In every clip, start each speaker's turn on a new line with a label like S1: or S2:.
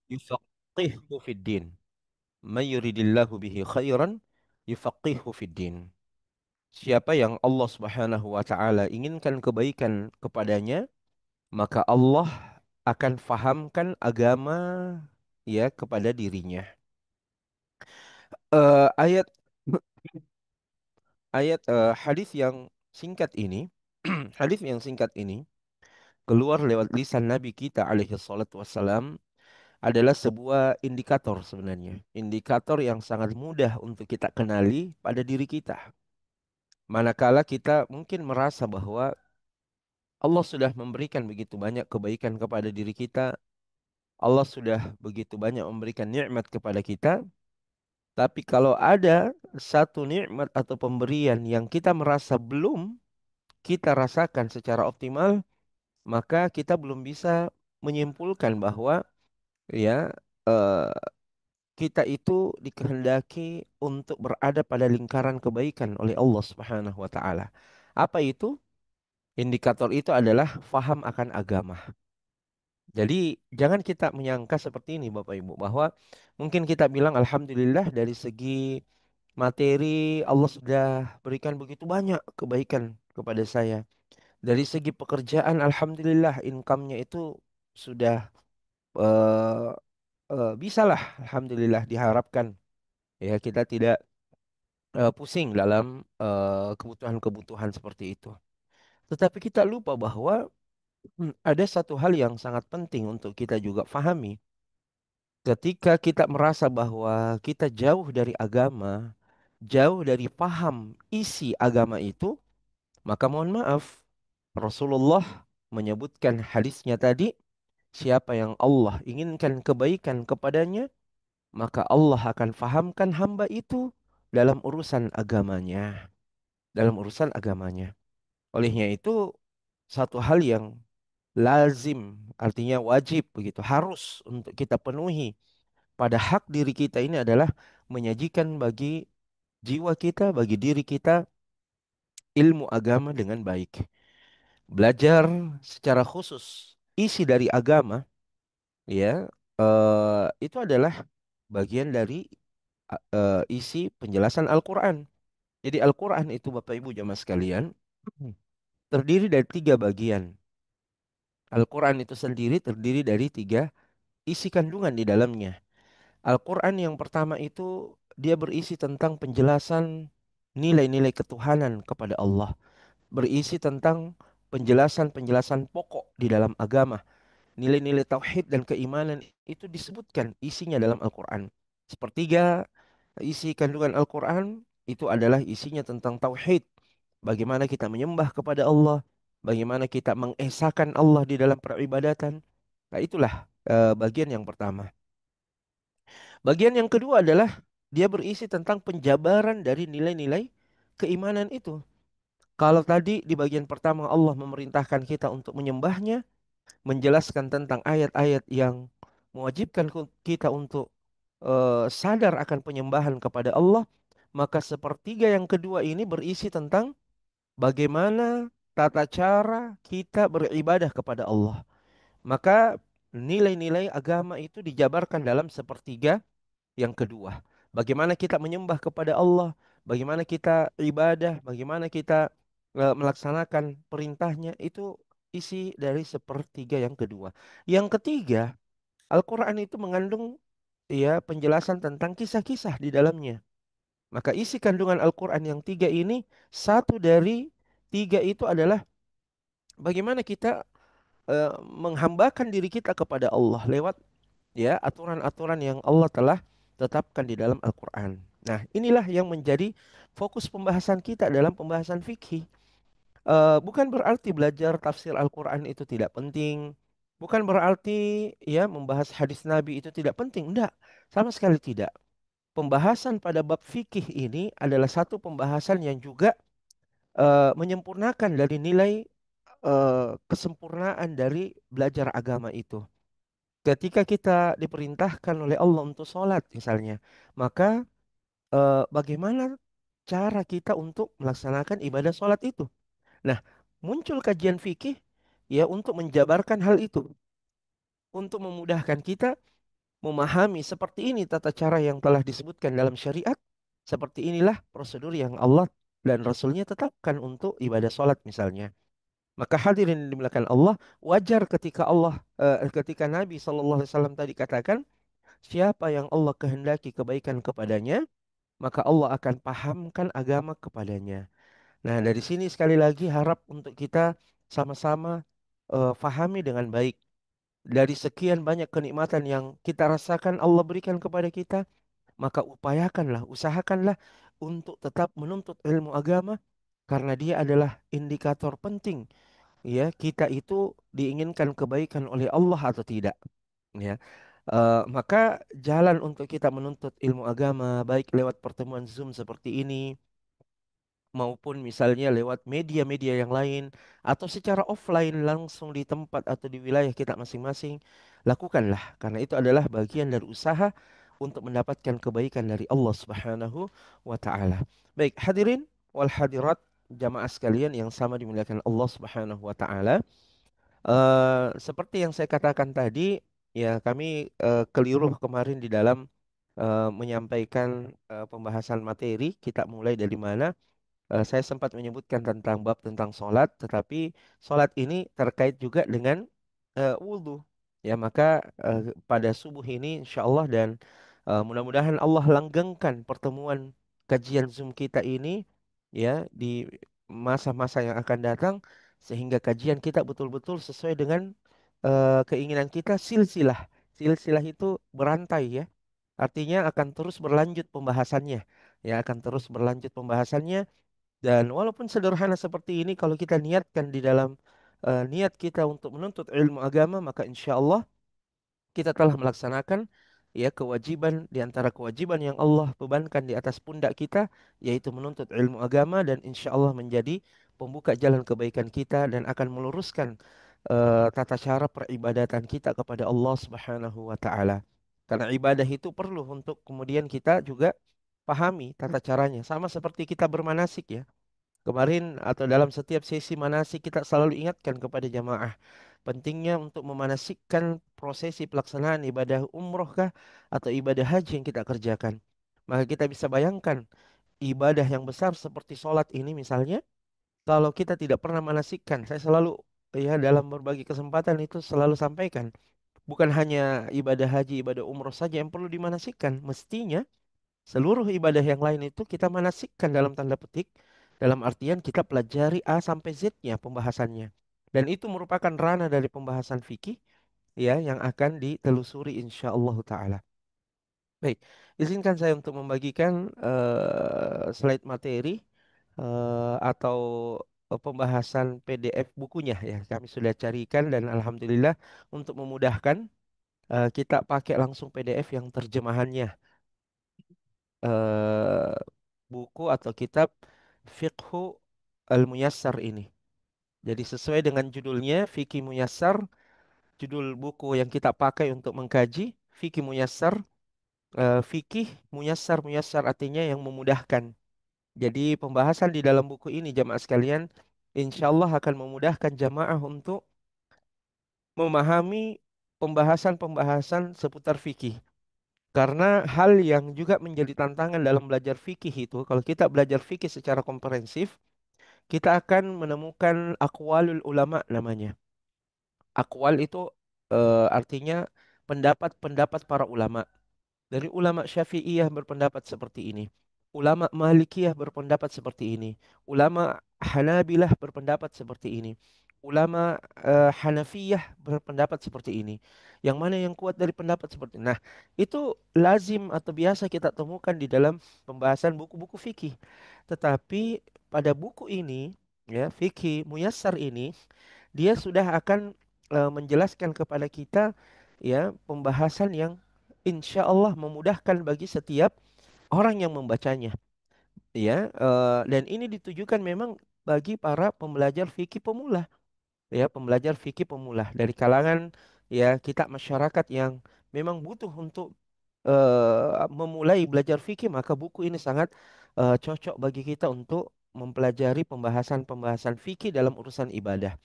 S1: yufaqihu fid din. May yuridillahu bihi khairan yufaqihu fid din. Siapa yang Allah Subhanahu wa taala inginkan kebaikan kepadanya, maka Allah akan fahamkan agama ya kepada dirinya. Ayat ayat hadis yang singkat ini, hadis yang singkat ini keluar lewat lisan Nabi kita alaihi salatu wassalam adalah sebuah indikator sebenarnya. Indikator yang sangat mudah untuk kita kenali pada diri kita. Manakala kita mungkin merasa bahwa Allah sudah memberikan begitu banyak kebaikan kepada diri kita, Allah sudah begitu banyak memberikan nikmat kepada kita, tapi kalau ada satu nikmat atau pemberian yang kita merasa belum kita rasakan secara optimal, maka kita belum bisa menyimpulkan bahwa ya eh, kita itu dikehendaki untuk berada pada lingkaran kebaikan oleh Allah Subhanahu wa taala. Apa itu? Indikator itu adalah faham akan agama. Jadi jangan kita menyangka seperti ini Bapak Ibu bahwa mungkin kita bilang alhamdulillah dari segi materi Allah sudah berikan begitu banyak kebaikan kepada saya. Dari segi pekerjaan alhamdulillah income-nya itu sudah eh bisalah alhamdulillah diharapkan ya kita tidak pusing dalam kebutuhan-kebutuhan seperti itu. Tetapi kita lupa bahwa ada satu hal yang sangat penting untuk kita juga fahami. Ketika kita merasa bahwa kita jauh dari agama, jauh dari paham isi agama itu, maka mohon maaf, Rasulullah menyebutkan hadisnya tadi, siapa yang Allah inginkan kebaikan kepadanya, maka Allah akan fahamkan hamba itu dalam urusan agamanya. Dalam urusan agamanya. Olehnya itu, satu hal yang lazim, artinya wajib begitu, harus untuk kita penuhi pada hak diri kita ini adalah menyajikan bagi jiwa kita, bagi diri kita ilmu agama dengan baik. Belajar secara khusus isi dari agama, ya, itu adalah bagian dari isi penjelasan Al-Quran. Jadi Al-Quran itu Bapak Ibu jamaah sekalian terdiri dari tiga bagian. Al-Quran itu sendiri terdiri dari tiga isi kandungan di dalamnya. Al-Quran yang pertama itu dia berisi tentang penjelasan nilai-nilai ketuhanan kepada Allah. Berisi tentang penjelasan-penjelasan pokok di dalam agama. Nilai-nilai tauhid dan keimanan itu disebutkan isinya dalam Al-Quran. Sepertiga isi kandungan Al-Quran itu adalah isinya tentang tauhid. Bagaimana kita menyembah kepada Allah. Bagaimana kita mengesahkan Allah di dalam peribadatan. Nah itulah bagian yang pertama. Bagian yang kedua adalah dia berisi tentang penjabaran dari nilai-nilai keimanan itu. Kalau tadi di bagian pertama Allah memerintahkan kita untuk menyembahnya, menjelaskan tentang ayat-ayat yang mewajibkan kita untuk sadar akan penyembahan kepada Allah, maka sepertiga yang kedua ini berisi tentang bagaimana tata cara kita beribadah kepada Allah. Maka nilai-nilai agama itu dijabarkan dalam sepertiga yang kedua, bagaimana kita menyembah kepada Allah, bagaimana kita ibadah, bagaimana kita melaksanakan perintahnya, itu isi dari sepertiga yang kedua. Yang ketiga, Al-Quran itu mengandung ya penjelasan tentang kisah-kisah di dalamnya. Maka isi kandungan Al-Quran yang tiga ini, satu dari tiga itu adalah bagaimana kita menghambakan diri kita kepada Allah lewat ya aturan-aturan yang Allah telah tetapkan di dalam Al-Quran. Nah, inilah yang menjadi fokus pembahasan kita dalam pembahasan fikih. Bukan berarti belajar tafsir Al-Quran itu tidak penting. Bukan berarti ya membahas hadis Nabi itu tidak penting. Enggak, sama sekali tidak. Pembahasan pada bab fikih ini adalah satu pembahasan yang juga menyempurnakan dari nilai kesempurnaan dari belajar agama itu. Ketika kita diperintahkan oleh Allah untuk sholat misalnya, maka bagaimana cara kita untuk melaksanakan ibadah sholat itu? Nah, muncul kajian fikih ya untuk menjabarkan hal itu, untuk memudahkan kita memahami seperti ini tata cara yang telah disebutkan dalam syariat, seperti inilah prosedur yang Allah dan Rasulnya tetapkan untuk ibadah sholat misalnya. Maka hadirin yang dimuliakan Allah, wajar ketika Nabi SAW tadi katakan, siapa yang Allah kehendaki kebaikan kepadanya, maka Allah akan pahamkan agama kepadanya. Nah, dari sini sekali lagi harap untuk kita sama-sama fahami dengan baik. Dari sekian banyak kenikmatan yang kita rasakan Allah berikan kepada kita, maka upayakanlah, usahakanlah untuk tetap menuntut ilmu agama karena dia adalah indikator penting ya kita itu diinginkan kebaikan oleh Allah atau tidak ya. Maka jalan untuk kita menuntut ilmu agama baik lewat pertemuan Zoom seperti ini maupun misalnya lewat media-media yang lain atau secara offline langsung di tempat atau di wilayah kita masing-masing, lakukanlah karena itu adalah bagian dari usaha untuk mendapatkan kebaikan dari Allah Subhanahu wa taala. Baik, hadirin wal hadirat jamaah sekalian yang sama dimuliakan Allah Subhanahu wa taala. Seperti yang saya katakan tadi, ya kami keliru kemarin di dalam menyampaikan pembahasan materi. Kita mulai dari mana? Saya sempat menyebutkan tentang bab tentang sholat, tetapi sholat ini terkait juga dengan wudhu. Ya, maka pada subuh ini, insya Allah dan mudah-mudahan Allah langgengkan pertemuan kajian Zoom kita ini, ya di masa-masa yang akan datang, sehingga kajian kita betul-betul sesuai dengan keinginan kita silsilah. Silsilah itu berantai ya. Artinya akan terus berlanjut pembahasannya. Ya, akan terus berlanjut pembahasannya dan walaupun sederhana seperti ini, kalau kita niatkan di dalam niat kita untuk menuntut ilmu agama, maka insya Allah kita telah melaksanakan ya kewajiban di antara kewajiban yang Allah bebankan di atas pundak kita, yaitu menuntut ilmu agama dan insya Allah menjadi pembuka jalan kebaikan kita dan akan meluruskan tata cara peribadatan kita kepada Allah Subhanahu wa taala. Karena ibadah itu perlu untuk kemudian kita juga pahami tata caranya. Sama seperti kita bermanasik ya. Kemarin atau dalam setiap sesi manasik kita selalu ingatkan kepada jamaah pentingnya untuk memanasikkan prosesi pelaksanaan ibadah umroh kah atau ibadah haji yang kita kerjakan. Maka kita bisa bayangkan ibadah yang besar seperti sholat ini misalnya, kalau kita tidak pernah manasikkan, saya selalu ya dalam berbagai kesempatan itu selalu sampaikan, bukan hanya ibadah haji, ibadah umroh saja yang perlu dimanasikkan, mestinya seluruh ibadah yang lain itu kita manasikkan dalam tanda petik, dalam artian kita pelajari A sampai Z-nya pembahasannya. Dan itu merupakan ranah dari pembahasan fikih ya yang akan ditelusuri insya Allah taala. Baik, izinkan saya untuk membagikan slide materi atau pembahasan PDF bukunya ya. Kami sudah carikan dan alhamdulillah untuk memudahkan kita pakai langsung PDF yang terjemahannya. eh, Buku atau kitab Fiqhu Al-Muyassar ini. Jadi sesuai dengan judulnya Fikih Muyassar, judul buku yang kita pakai untuk mengkaji Fikih Muyassar, Fikih Muyassar, Muyassar artinya yang memudahkan. Jadi pembahasan di dalam buku ini jamaah sekalian, insya Allah akan memudahkan jamaah untuk memahami pembahasan-pembahasan seputar fikih. Karena hal yang juga menjadi tantangan dalam belajar fikih itu, kalau kita belajar fikih secara komprehensif, kita akan menemukan aqwalul ulama namanya. Aqwal itu artinya pendapat-pendapat para ulama. Dari ulama Syafi'iyah berpendapat seperti ini. Ulama Malikiyah berpendapat seperti ini. Ulama Hanabilah berpendapat seperti ini. Ulama Hanafiyah berpendapat seperti ini. Yang mana yang kuat dari pendapat seperti ini. Nah, itu lazim atau biasa kita temukan di dalam pembahasan buku-buku fikih. Tetapi pada buku ini, ya, fikih Muyassar ini, dia sudah akan menjelaskan kepada kita ya pembahasan yang insya Allah memudahkan bagi setiap orang yang membacanya ya dan ini ditujukan memang bagi para pembelajar fikih pemula ya pembelajar fikih pemula dari kalangan ya kita masyarakat yang memang butuh untuk memulai belajar fikih maka buku ini sangat cocok bagi kita untuk mempelajari pembahasan-pembahasan fikih dalam urusan ibadah.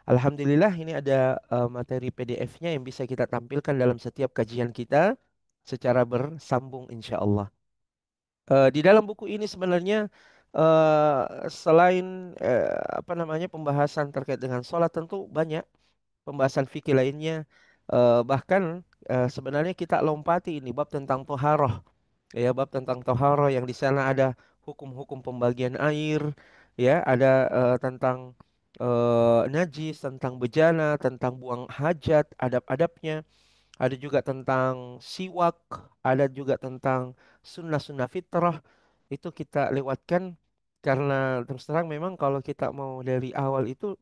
S1: Alhamdulillah ini ada materi PDF-nya yang bisa kita tampilkan dalam setiap kajian kita secara bersambung insya Allah. Di dalam buku ini sebenarnya selain apa namanya pembahasan terkait dengan sholat tentu banyak pembahasan fikih lainnya. Bahkan sebenarnya kita lompati ini bab tentang toharoh, ya bab tentang toharoh yang di sana ada hukum-hukum pembagian air, ya ada tentang najis, tentang bejana, tentang buang hajat, adab-adabnya. Ada juga tentang siwak, ada juga tentang sunnah-sunnah fitrah. Itu kita lewatkan karena terus terang memang kalau kita mau dari awal itu,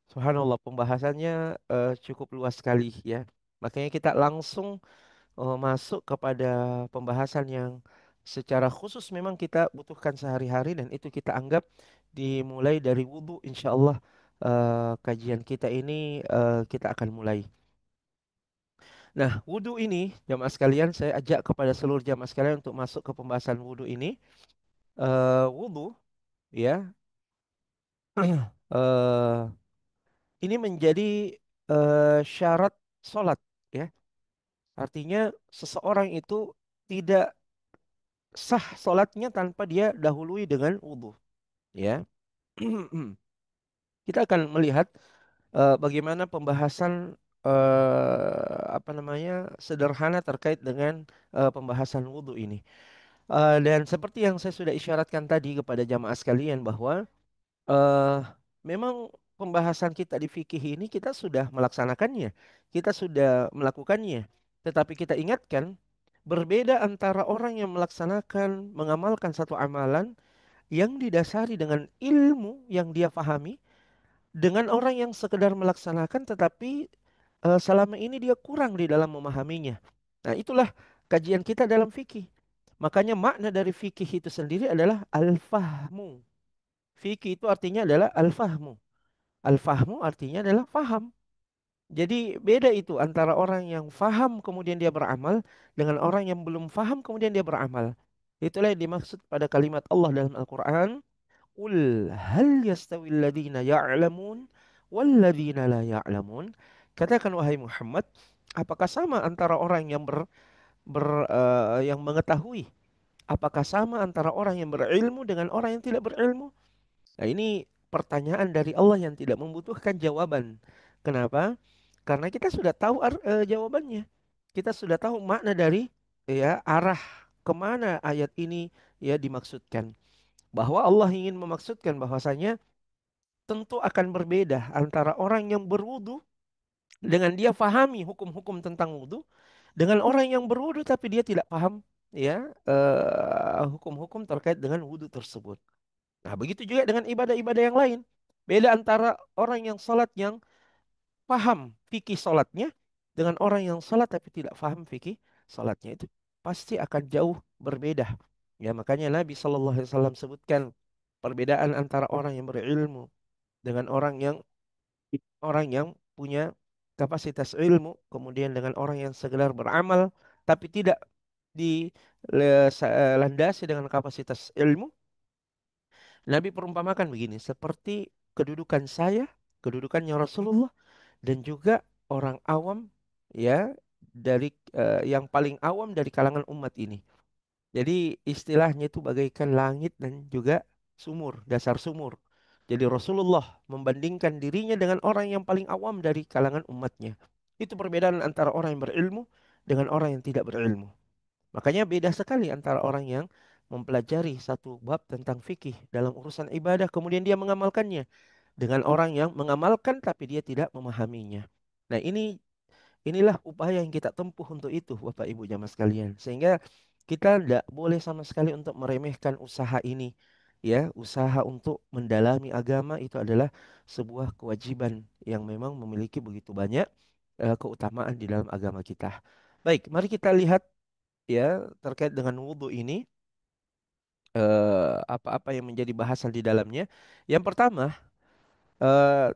S1: subhanallah pembahasannya cukup luas sekali ya. Makanya kita langsung masuk kepada pembahasan yang secara khusus memang kita butuhkan sehari-hari dan itu kita anggap dimulai dari wudhu. Insya Allah kajian kita ini kita akan mulai. Nah, wudhu ini, jamaah sekalian, saya ajak kepada seluruh jamaah sekalian untuk masuk ke pembahasan wudhu ini. Wudhu, ya, eh, ini menjadi syarat sholat, ya. Artinya seseorang itu tidak sah sholatnya tanpa dia dahului dengan wudhu, ya. Kita akan melihat bagaimana pembahasan apa namanya sederhana terkait dengan pembahasan wudhu ini. Dan seperti yang saya sudah isyaratkan tadi kepada jamaah sekalian bahwa eh, memang pembahasan kita di fikih ini kita sudah melaksanakannya, kita sudah melakukannya. Tetapi kita ingatkan berbeda antara orang yang melaksanakan, mengamalkan satu amalan yang didasari dengan ilmu yang dia pahami dengan orang yang sekedar melaksanakan tetapi selama ini dia kurang di dalam memahaminya. Nah, itulah kajian kita dalam fikih. Makanya makna dari fikih itu sendiri adalah al-fahmu. Fikih itu artinya adalah al-fahmu. Al-fahmu artinya adalah faham. Jadi beda itu antara orang yang faham kemudian dia beramal dengan orang yang belum faham kemudian dia beramal. Itulah yang dimaksud pada kalimat Allah dalam Al-Quran. Qul hal yastawi alladhina ya'lamun walladhina la ya'lamun. Katakan wahai Muhammad, apakah sama antara orang yang yang mengetahui? Apakah sama antara orang yang berilmu dengan orang yang tidak berilmu? Nah, ini pertanyaan dari Allah yang tidak membutuhkan jawaban. Kenapa? Karena kita sudah tahu jawabannya. Kita sudah tahu makna dari ya arah kemana ayat ini ya dimaksudkan. Bahwa Allah ingin memaksudkan bahwasanya tentu akan berbeda antara orang yang berwudu dengan dia fahami hukum-hukum tentang wudu dengan orang yang berwudu tapi dia tidak paham ya hukum-hukum terkait dengan wudu tersebut. Nah, begitu juga dengan ibadah-ibadah yang lain. Beda antara orang yang salat yang paham fikih salatnya dengan orang yang salat tapi tidak paham fikih salatnya itu pasti akan jauh berbeda. Ya, makanya Nabi Shallallahu Alaihi Wasallam sebutkan perbedaan antara orang yang berilmu dengan orang yang punya kapasitas ilmu, kemudian dengan orang yang sekedar beramal tapi tidak dilandasi dengan kapasitas ilmu. Nabi perumpamakan begini, seperti kedudukan saya, kedudukannya Rasulullah dan juga orang awam ya dari yang paling awam dari kalangan umat ini. Jadi istilahnya itu bagaikan langit dan juga sumur, dasar sumur. Jadi Rasulullah membandingkan dirinya dengan orang yang paling awam dari kalangan umatnya. Itu perbedaan antara orang yang berilmu dengan orang yang tidak berilmu. Makanya beda sekali antara orang yang mempelajari satu bab tentang fikih dalam urusan ibadah kemudian dia mengamalkannya dengan orang yang mengamalkan tapi dia tidak memahaminya. Nah, inilah upaya yang kita tempuh untuk itu, Bapak Ibu jamaah sekalian. Sehingga kita tidak boleh sama sekali untuk meremehkan usaha ini. Ya, usaha untuk mendalami agama itu adalah sebuah kewajiban yang memang memiliki begitu banyak keutamaan di dalam agama kita. Baik, mari kita lihat ya terkait dengan wudhu ini apa-apa yang menjadi bahasan di dalamnya. Yang pertama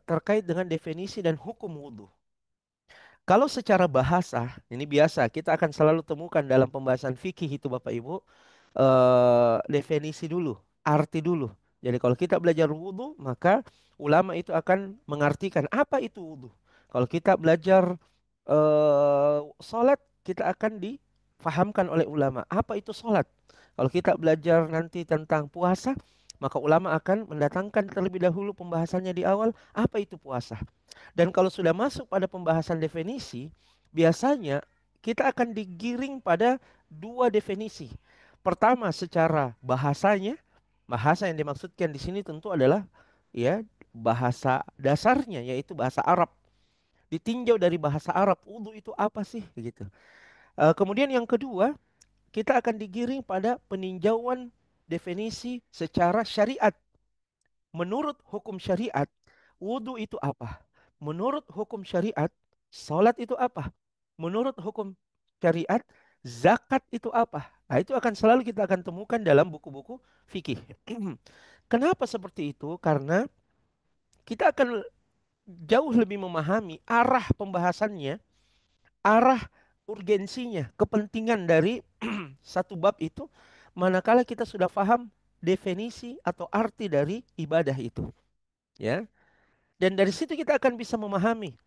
S1: terkait dengan definisi dan hukum wudhu. Kalau secara bahasa, ini biasa kita akan selalu temukan dalam pembahasan fikih itu Bapak Ibu, definisi dulu, arti dulu. Jadi kalau kita belajar wudhu, maka ulama itu akan mengartikan apa itu wudhu. Kalau kita belajar sholat, kita akan difahamkan oleh ulama apa itu sholat. Kalau kita belajar nanti tentang puasa, maka ulama akan mendatangkan terlebih dahulu pembahasannya di awal apa itu puasa. Dan kalau sudah masuk pada pembahasan definisi, biasanya kita akan digiring pada dua definisi. Pertama, secara bahasanya, bahasa yang dimaksudkan di sini tentu adalah ya bahasa dasarnya yaitu bahasa Arab. Ditinjau dari bahasa Arab, wudhu itu apa sih gitu. Kemudian yang kedua, kita akan digiring pada peninjauan definisi secara syariat. Menurut hukum syariat, wudhu itu apa? Menurut hukum syariat, salat itu apa? Menurut hukum syariat, zakat itu apa? Nah, itu akan selalu kita akan temukan dalam buku-buku fikih. Kenapa seperti itu? Karena kita akan jauh lebih memahami arah pembahasannya, arah urgensinya, kepentingan dari satu bab itu, manakala kita sudah paham definisi atau arti dari ibadah itu. Ya, dan dari situ kita akan bisa memahami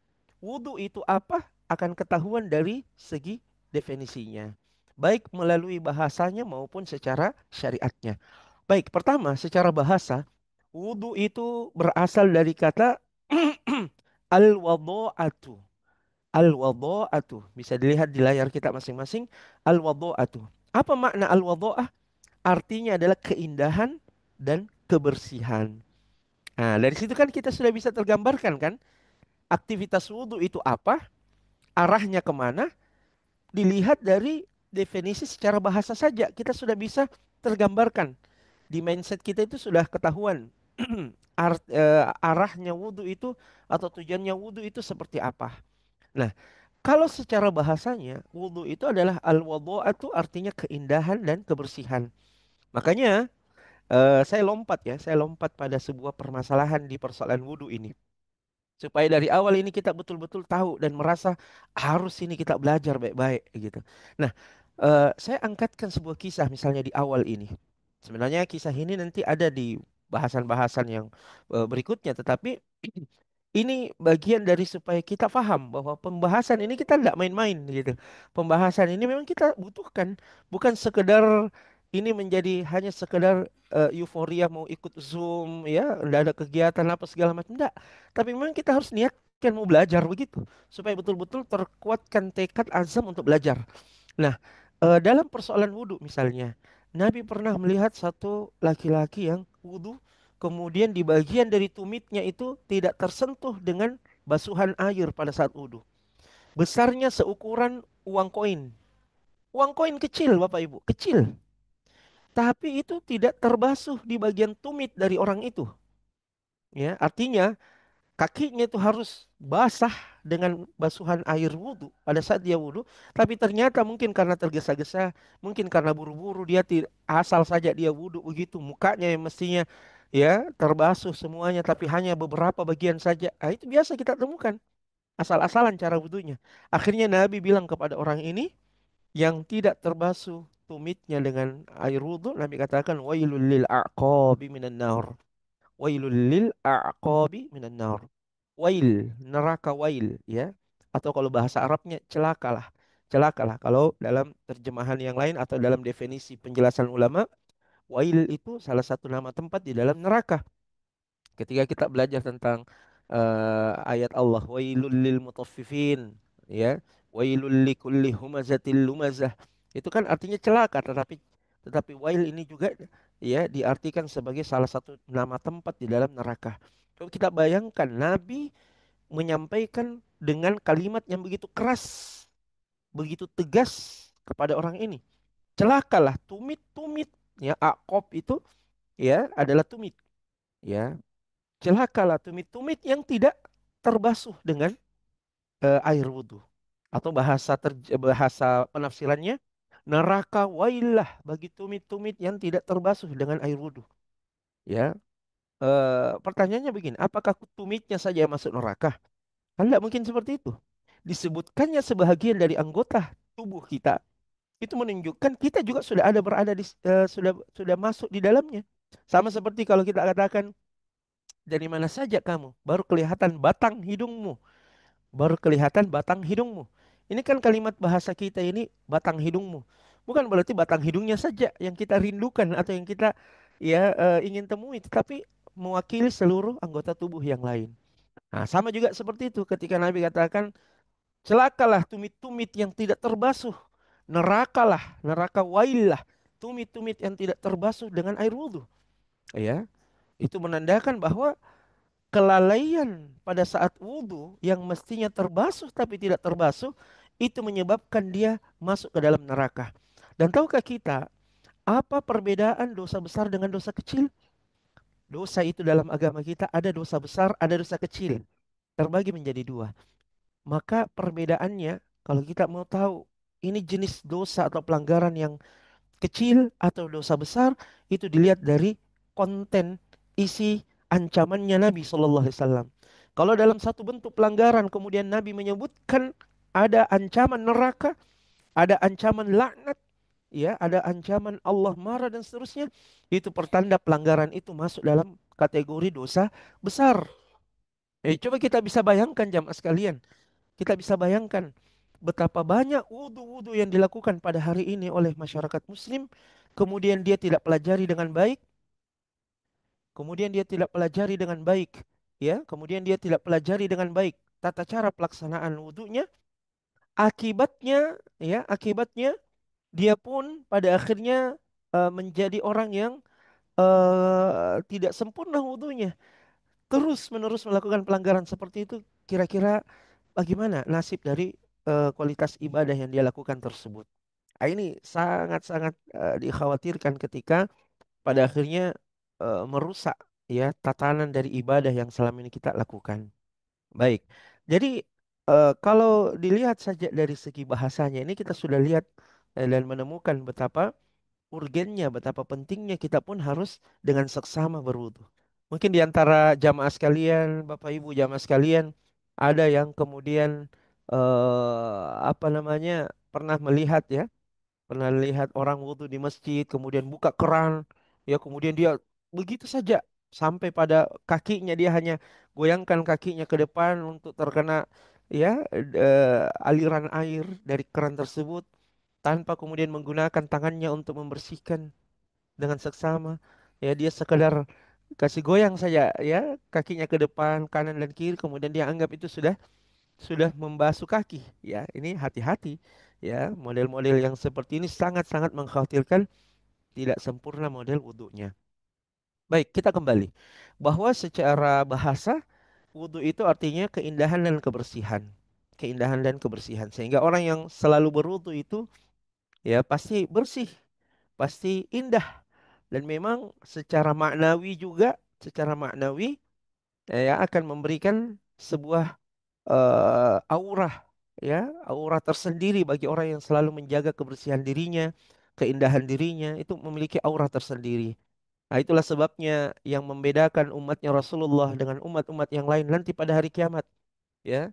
S1: wudhu itu apa akan ketahuan dari segi definisinya. Baik melalui bahasanya maupun secara syariatnya. Baik, pertama secara bahasa, wudhu itu berasal dari kata al-wadha'atu. Al-wadha'atu. Bisa dilihat di layar kita masing-masing. Al-wadha'atu. Apa makna al-wadha'ah? Artinya adalah keindahan dan kebersihan. Nah, dari situ kan kita sudah bisa tergambarkan kan? Aktivitas wudhu itu apa, arahnya kemana, dilihat dari definisi secara bahasa saja. Kita sudah bisa tergambarkan. Di mindset kita itu sudah ketahuan arahnya wudhu itu atau tujuannya wudhu itu seperti apa. Nah, kalau secara bahasanya, wudhu itu adalah al-wadha'atu artinya keindahan dan kebersihan. Makanya saya lompat pada sebuah permasalahan di persoalan wudhu ini. Supaya dari awal ini kita betul-betul tahu dan merasa harus ini kita belajar baik-baik gitu. Nah, saya angkatkan sebuah kisah misalnya di awal ini. Sebenarnya kisah ini nanti ada di bahasan-bahasan yang berikutnya, tetapi ini bagian dari supaya kita paham bahwa pembahasan ini kita tidak main-main gitu. Pembahasan ini memang kita butuhkan, bukan sekedar ini menjadi hanya sekedar euforia mau ikut Zoom ya, tidak ada kegiatan apa segala macam enggak. Tapi memang kita harus niatkan mau belajar begitu supaya betul-betul terkuatkan tekad azam untuk belajar. Nah, dalam persoalan wudhu misalnya, Nabi pernah melihat satu laki-laki yang wudhu, kemudian di bagian dari tumitnya itu tidak tersentuh dengan basuhan air pada saat wudhu. Besarnya seukuran uang koin. Uang koin kecil, Bapak Ibu, kecil. Tapi itu tidak terbasuh di bagian tumit dari orang itu. Ya, artinya kakinya itu harus basah dengan basuhan air wudhu pada saat dia wudhu. Tapi ternyata mungkin karena tergesa-gesa, mungkin karena buru-buru dia tidak asal saja dia wudhu begitu. Mukanya yang mestinya ya terbasuh semuanya, tapi hanya beberapa bagian saja. Ah, itu biasa kita temukan asal-asalan cara wudhunya. Akhirnya Nabi bilang kepada orang ini yang tidak terbasuh tumitnya dengan air wudhu, Nabi katakan wailul lil aqabi minan nar. Wailul lil aqabi minan nar. Wail, neraka wail ya. Atau kalau bahasa Arabnya celakalah. Celakalah. Kalau dalam terjemahan yang lain atau dalam definisi penjelasan ulama, wail itu salah satu nama tempat di dalam neraka. Ketika kita belajar tentang ayat Allah, wailul lil mutaffifin ya. Wailul likulli humazatil lumazah. Itu kan artinya celaka, tetapi wail ini juga ya diartikan sebagai salah satu nama tempat di dalam neraka. Coba kita bayangkan Nabi menyampaikan dengan kalimat yang begitu keras, begitu tegas kepada orang ini. Celakalah tumit-tumit ya, akop itu ya adalah tumit ya. Celakalah tumit-tumit yang tidak terbasuh dengan air wudhu. Atau bahasa penafsirannya neraka wailah bagi tumit-tumit yang tidak terbasuh dengan air wudhu. Ya, pertanyaannya begini, apakah tumitnya saja yang masuk neraka? Kan tidak mungkin seperti itu. Disebutkannya sebahagian dari anggota tubuh kita, itu menunjukkan kita juga sudah ada berada di sudah masuk di dalamnya. Sama seperti kalau kita katakan, dari mana saja kamu? Baru kelihatan batang hidungmu. Baru kelihatan batang hidungmu. Ini kan kalimat bahasa kita ini batang hidungmu. Bukan berarti batang hidungnya saja yang kita rindukan atau yang kita ingin temui, tetapi mewakili seluruh anggota tubuh yang lain. Nah, sama juga seperti itu ketika Nabi katakan, celakalah tumit-tumit yang tidak terbasuh. Nerakalah, neraka wailah, tumit-tumit yang tidak terbasuh dengan air wudhu. Ya, itu menandakan bahwa kelalaian pada saat wudhu yang mestinya terbasuh tapi tidak terbasuh, itu menyebabkan dia masuk ke dalam neraka. Dan tahukah kita apa perbedaan dosa besar dengan dosa kecil? Dosa itu dalam agama kita ada dosa besar, ada dosa kecil. Terbagi menjadi dua. Maka perbedaannya, kalau kita mau tahu ini jenis dosa atau pelanggaran yang kecil atau dosa besar, itu dilihat dari konten isi ancamannya Nabi Shallallahu Alaihi Wasallam. Kalau dalam satu bentuk pelanggaran kemudian Nabi menyebutkan ada ancaman neraka, ada ancaman laknat, ya, ada ancaman Allah marah dan seterusnya, itu pertanda pelanggaran itu masuk dalam kategori dosa besar. Coba kita bisa bayangkan jamaah sekalian, kita bisa bayangkan betapa banyak wudhu-wudhu yang dilakukan pada hari ini oleh masyarakat muslim, kemudian dia tidak pelajari dengan baik, kemudian dia tidak pelajari dengan baik, ya, kemudian dia tidak pelajari dengan baik tata cara pelaksanaan wudhunya, akibatnya, akibatnya dia pun pada akhirnya menjadi orang yang tidak sempurna wudhunya, terus menerus melakukan pelanggaran seperti itu. Kira-kira bagaimana nasib dari kualitas ibadah yang dia lakukan tersebut? Ah, ini sangat-sangat dikhawatirkan ketika pada akhirnya merusak, ya, tatanan dari ibadah yang selama ini kita lakukan. Baik. Jadi kalau dilihat saja dari segi bahasanya ini kita sudah lihat dan menemukan betapa urgennya, betapa pentingnya kita pun harus dengan seksama berwudu. Mungkin di antara jamaah sekalian, Bapak Ibu jamaah sekalian, ada yang kemudian apa namanya, pernah melihat, ya, pernah lihat orang wudhu di masjid, kemudian buka keran, ya, kemudian dia begitu saja sampai pada kakinya, dia hanya goyangkan kakinya ke depan untuk terkena, ya, aliran air dari keran tersebut, tanpa kemudian menggunakan tangannya untuk membersihkan dengan seksama. Ya, dia sekedar kasih goyang saja, ya, kakinya ke depan, kanan dan kiri, kemudian dia anggap itu sudah membasuh kaki. Ya, ini hati-hati. Ya, model-model yang seperti ini sangat-sangat mengkhawatirkan tidak sempurna model wudhunya. Baik, kita kembali bahwa secara bahasa wudhu itu artinya keindahan dan kebersihan. Keindahan dan kebersihan. Sehingga orang yang selalu berwudhu itu ya pasti bersih, pasti indah. Dan memang secara maknawi juga, secara maknawi ya akan memberikan sebuah aura, ya, aura tersendiri bagi orang yang selalu menjaga kebersihan dirinya, keindahan dirinya, itu memiliki aura tersendiri. Nah, itulah sebabnya yang membedakan umatnya Rasulullah dengan umat-umat yang lain nanti pada hari kiamat, ya.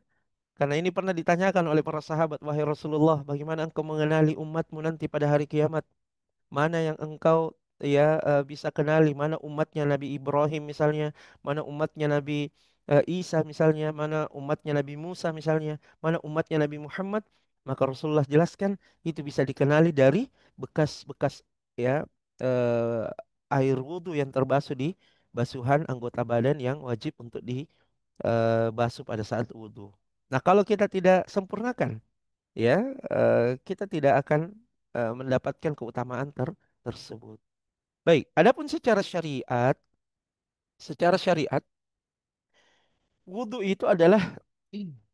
S1: Karena ini pernah ditanyakan oleh para sahabat, wahai Rasulullah, bagaimana engkau mengenali umatmu nanti pada hari kiamat? Mana yang engkau bisa kenali, mana umatnya Nabi Ibrahim misalnya, mana umatnya Nabi Isa misalnya, mana umatnya Nabi Musa misalnya, mana umatnya Nabi Muhammad? Maka Rasulullah jelaskan itu bisa dikenali dari bekas-bekas, ya, eh, air wudhu yang terbasuh di basuhan anggota badan yang wajib untuk dibasuh pada saat wudhu. Nah, kalau kita tidak sempurnakan, ya, kita tidak akan mendapatkan keutamaan tersebut. Baik, adapun secara syariat, wudhu itu adalah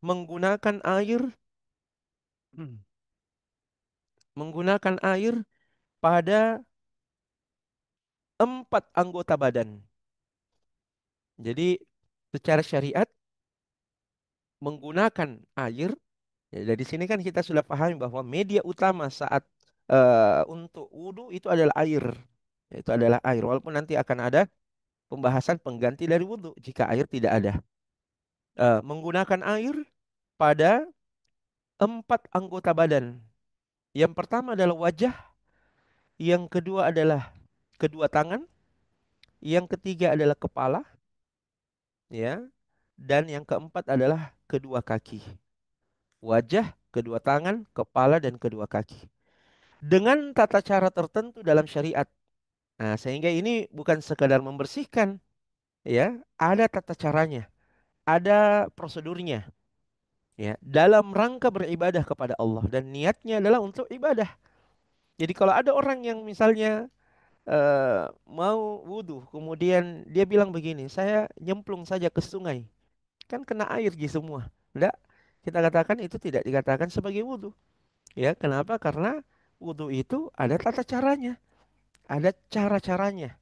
S1: menggunakan air, menggunakan air pada 4 anggota badan. Jadi, secara syariat menggunakan air, ya, dari sini kan kita sudah pahami bahwa media utama saat untuk wudhu itu adalah air. Itu adalah air. Walaupun nanti akan ada pembahasan pengganti dari wudhu jika air tidak ada. Menggunakan air pada 4 anggota badan. Yang pertama adalah wajah, yang kedua adalah kedua tangan, yang ketiga adalah kepala, ya, dan yang keempat adalah kedua kaki. Wajah, kedua tangan, kepala, dan kedua kaki. Dengan tata cara tertentu dalam syariat. Nah, sehingga ini bukan sekadar membersihkan, ya, ada tata caranya, ada prosedurnya, ya, dalam rangka beribadah kepada Allah dan niatnya adalah untuk ibadah. Jadi kalau ada orang yang misalnya mau wudhu, kemudian dia bilang begini, saya nyemplung saja ke sungai, kan kena air di semua. Enggak, kita katakan itu tidak dikatakan sebagai wudhu. Ya, kenapa? Karena wudhu itu ada tata caranya, ada cara-caranya.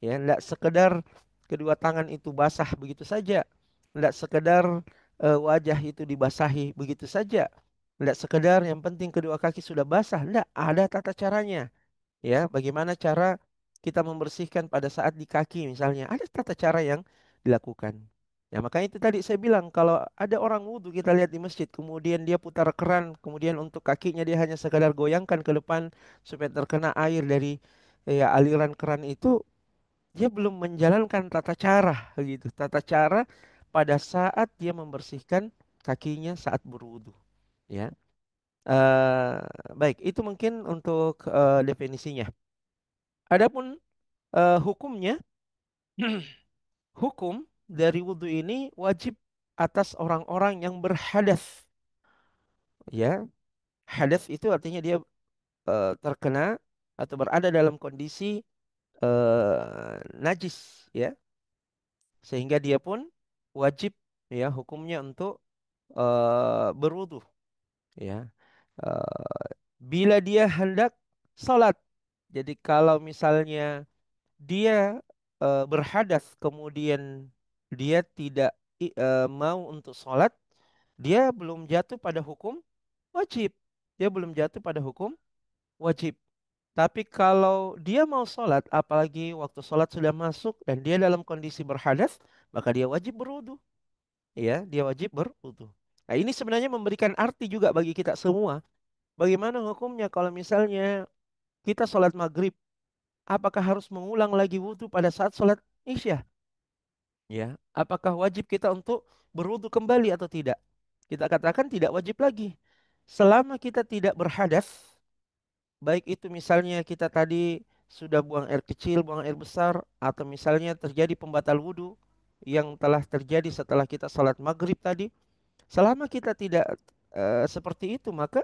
S1: Ya, enggak sekedar kedua tangan itu basah begitu saja. Enggak sekedar wajah itu dibasahi begitu saja. Enggak sekedar yang penting kedua kaki sudah basah. Enggak, ada tata caranya. Ya, bagaimana cara kita membersihkan pada saat di kaki misalnya. Ada tata cara yang dilakukan. Ya, makanya itu tadi saya bilang kalau ada orang wudhu kita lihat di masjid, kemudian dia putar keran, kemudian untuk kakinya dia hanya sekadar goyangkan ke depan supaya terkena air dari ya aliran keran itu, dia belum menjalankan tata cara gitu. Tata cara pada saat dia membersihkan kakinya saat berwudhu. Ya. Eh, baik, itu mungkin untuk definisinya. Adapun hukumnya, hukum dari wudhu ini wajib atas orang-orang yang berhadas. Ya, hadas itu artinya dia terkena atau berada dalam kondisi najis, ya, sehingga dia pun wajib, ya, hukumnya untuk berwudhu, ya. Eh, Bila dia hendak sholat, jadi kalau misalnya dia berhadas kemudian dia tidak mau untuk sholat, dia belum jatuh pada hukum wajib. Dia belum jatuh pada hukum wajib. Tapi kalau dia mau sholat, apalagi waktu sholat sudah masuk dan dia dalam kondisi berhadas, maka dia wajib berwudu. Ya, dia wajib berwudu. Nah, ini sebenarnya memberikan arti juga bagi kita semua. Bagaimana hukumnya kalau misalnya kita sholat maghrib, apakah harus mengulang lagi wudu pada saat sholat isya? Ya, apakah wajib kita untuk berwudu kembali atau tidak? Kita katakan tidak wajib lagi. Selama kita tidak berhadas, baik itu misalnya kita tadi sudah buang air kecil, buang air besar, atau misalnya terjadi pembatal wudu yang telah terjadi setelah kita salat maghrib tadi, selama kita tidak seperti itu, maka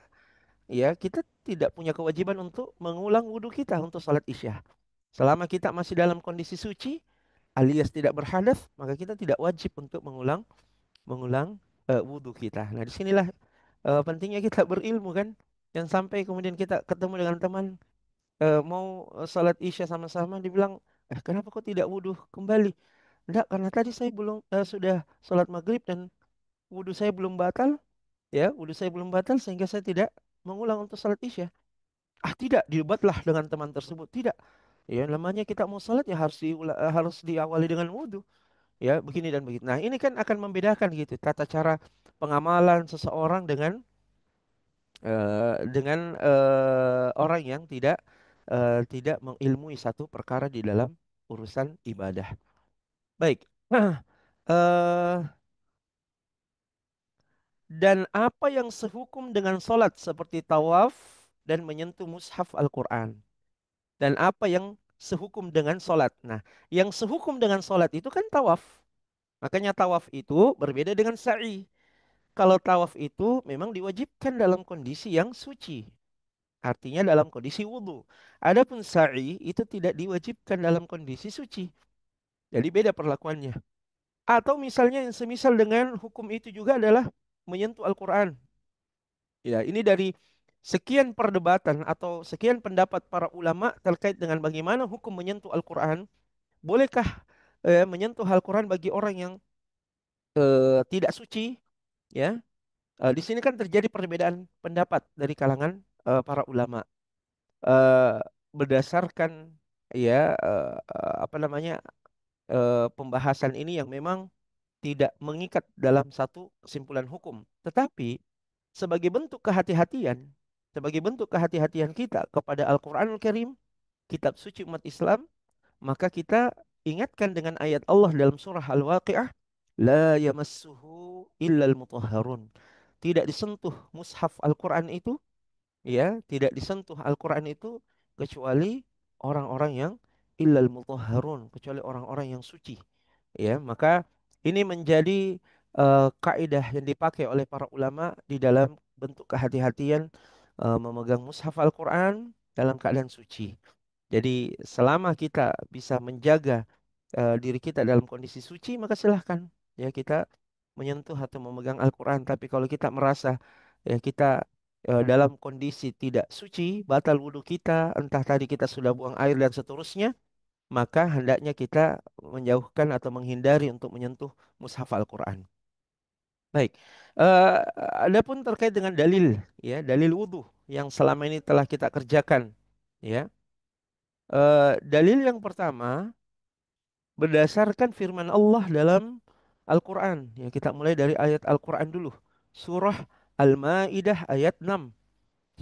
S1: ya kita tidak punya kewajiban untuk mengulang wudu kita untuk salat isya. Selama kita masih dalam kondisi suci alias tidak berhadas, maka kita tidak wajib untuk mengulang mengulang wudhu kita. Nah, disinilah pentingnya kita berilmu kan. Yang sampai kemudian kita ketemu dengan teman mau salat isya sama-sama, dibilang, kenapa kok tidak wudhu kembali? Enggak, karena tadi saya belum sudah salat maghrib dan wudhu saya belum batal, ya, wudhu saya belum batal sehingga saya tidak mengulang untuk salat isya. Ah, tidak, didebatlah dengan teman tersebut. Tidak. Ya, namanya kita mau salat ya harus diawali dengan wudhu. Ya, begini dan begitu. Nah, ini kan akan membedakan gitu tata cara pengamalan seseorang dengan orang yang tidak mengilmui satu perkara di dalam urusan ibadah. Baik. Nah, eh, dan apa yang sehukum dengan solat seperti tawaf dan menyentuh mushaf Al-Quran. Dan apa yang sehukum dengan solat. Nah, yang sehukum dengan solat itu kan tawaf. Makanya tawaf itu berbeda dengan sa'i. Kalau tawaf itu memang diwajibkan dalam kondisi yang suci. Artinya dalam kondisi wudhu. Adapun sa'i itu tidak diwajibkan dalam kondisi suci. Jadi beda perlakuannya. Atau misalnya yang semisal dengan hukum itu juga adalah menyentuh Al-Quran. Ya, ini dari sekian perdebatan atau sekian pendapat para ulama terkait dengan bagaimana hukum menyentuh Al-Quran. Bolehkah menyentuh Al-Quran bagi orang yang tidak suci? Ya, di sini kan terjadi perbedaan pendapat dari kalangan para ulama. eh, Berdasarkan ya apa namanya pembahasan ini yang memang tidak mengikat dalam satu kesimpulan hukum, tetapi sebagai bentuk kehati-hatian, sebagai bentuk kehati-hatian kita kepada Al-Qur'anul Karim, kitab suci umat Islam, maka kita ingatkan dengan ayat Allah dalam surah Al-Waqiah, la yamassuhu illal mutahharun. Tidak disentuh mushaf Al-Quran itu, ya, tidak disentuh Al-Quran itu kecuali orang-orang yang illal mutahharun, kecuali orang-orang yang suci. Ya, maka ini menjadi kaidah yang dipakai oleh para ulama di dalam bentuk kehati-hatian memegang mushaf Al-Quran dalam keadaan suci. Jadi selama kita bisa menjaga diri kita dalam kondisi suci, maka silahkan ya kita menyentuh atau memegang Al-Quran. Tapi kalau kita merasa ya kita dalam kondisi tidak suci, batal wudhu kita, entah tadi kita sudah buang air dan seterusnya, maka hendaknya kita menjauhkan atau menghindari untuk menyentuh mushaf Al-Quran. Baik, eh adapun terkait dengan dalil, ya dalil wudhu yang selama ini telah kita kerjakan, ya. Dalil yang pertama berdasarkan firman Allah dalam Al-Quran. Ya, kita mulai dari ayat Al-Quran dulu. Surah Al-Ma'idah ayat 6.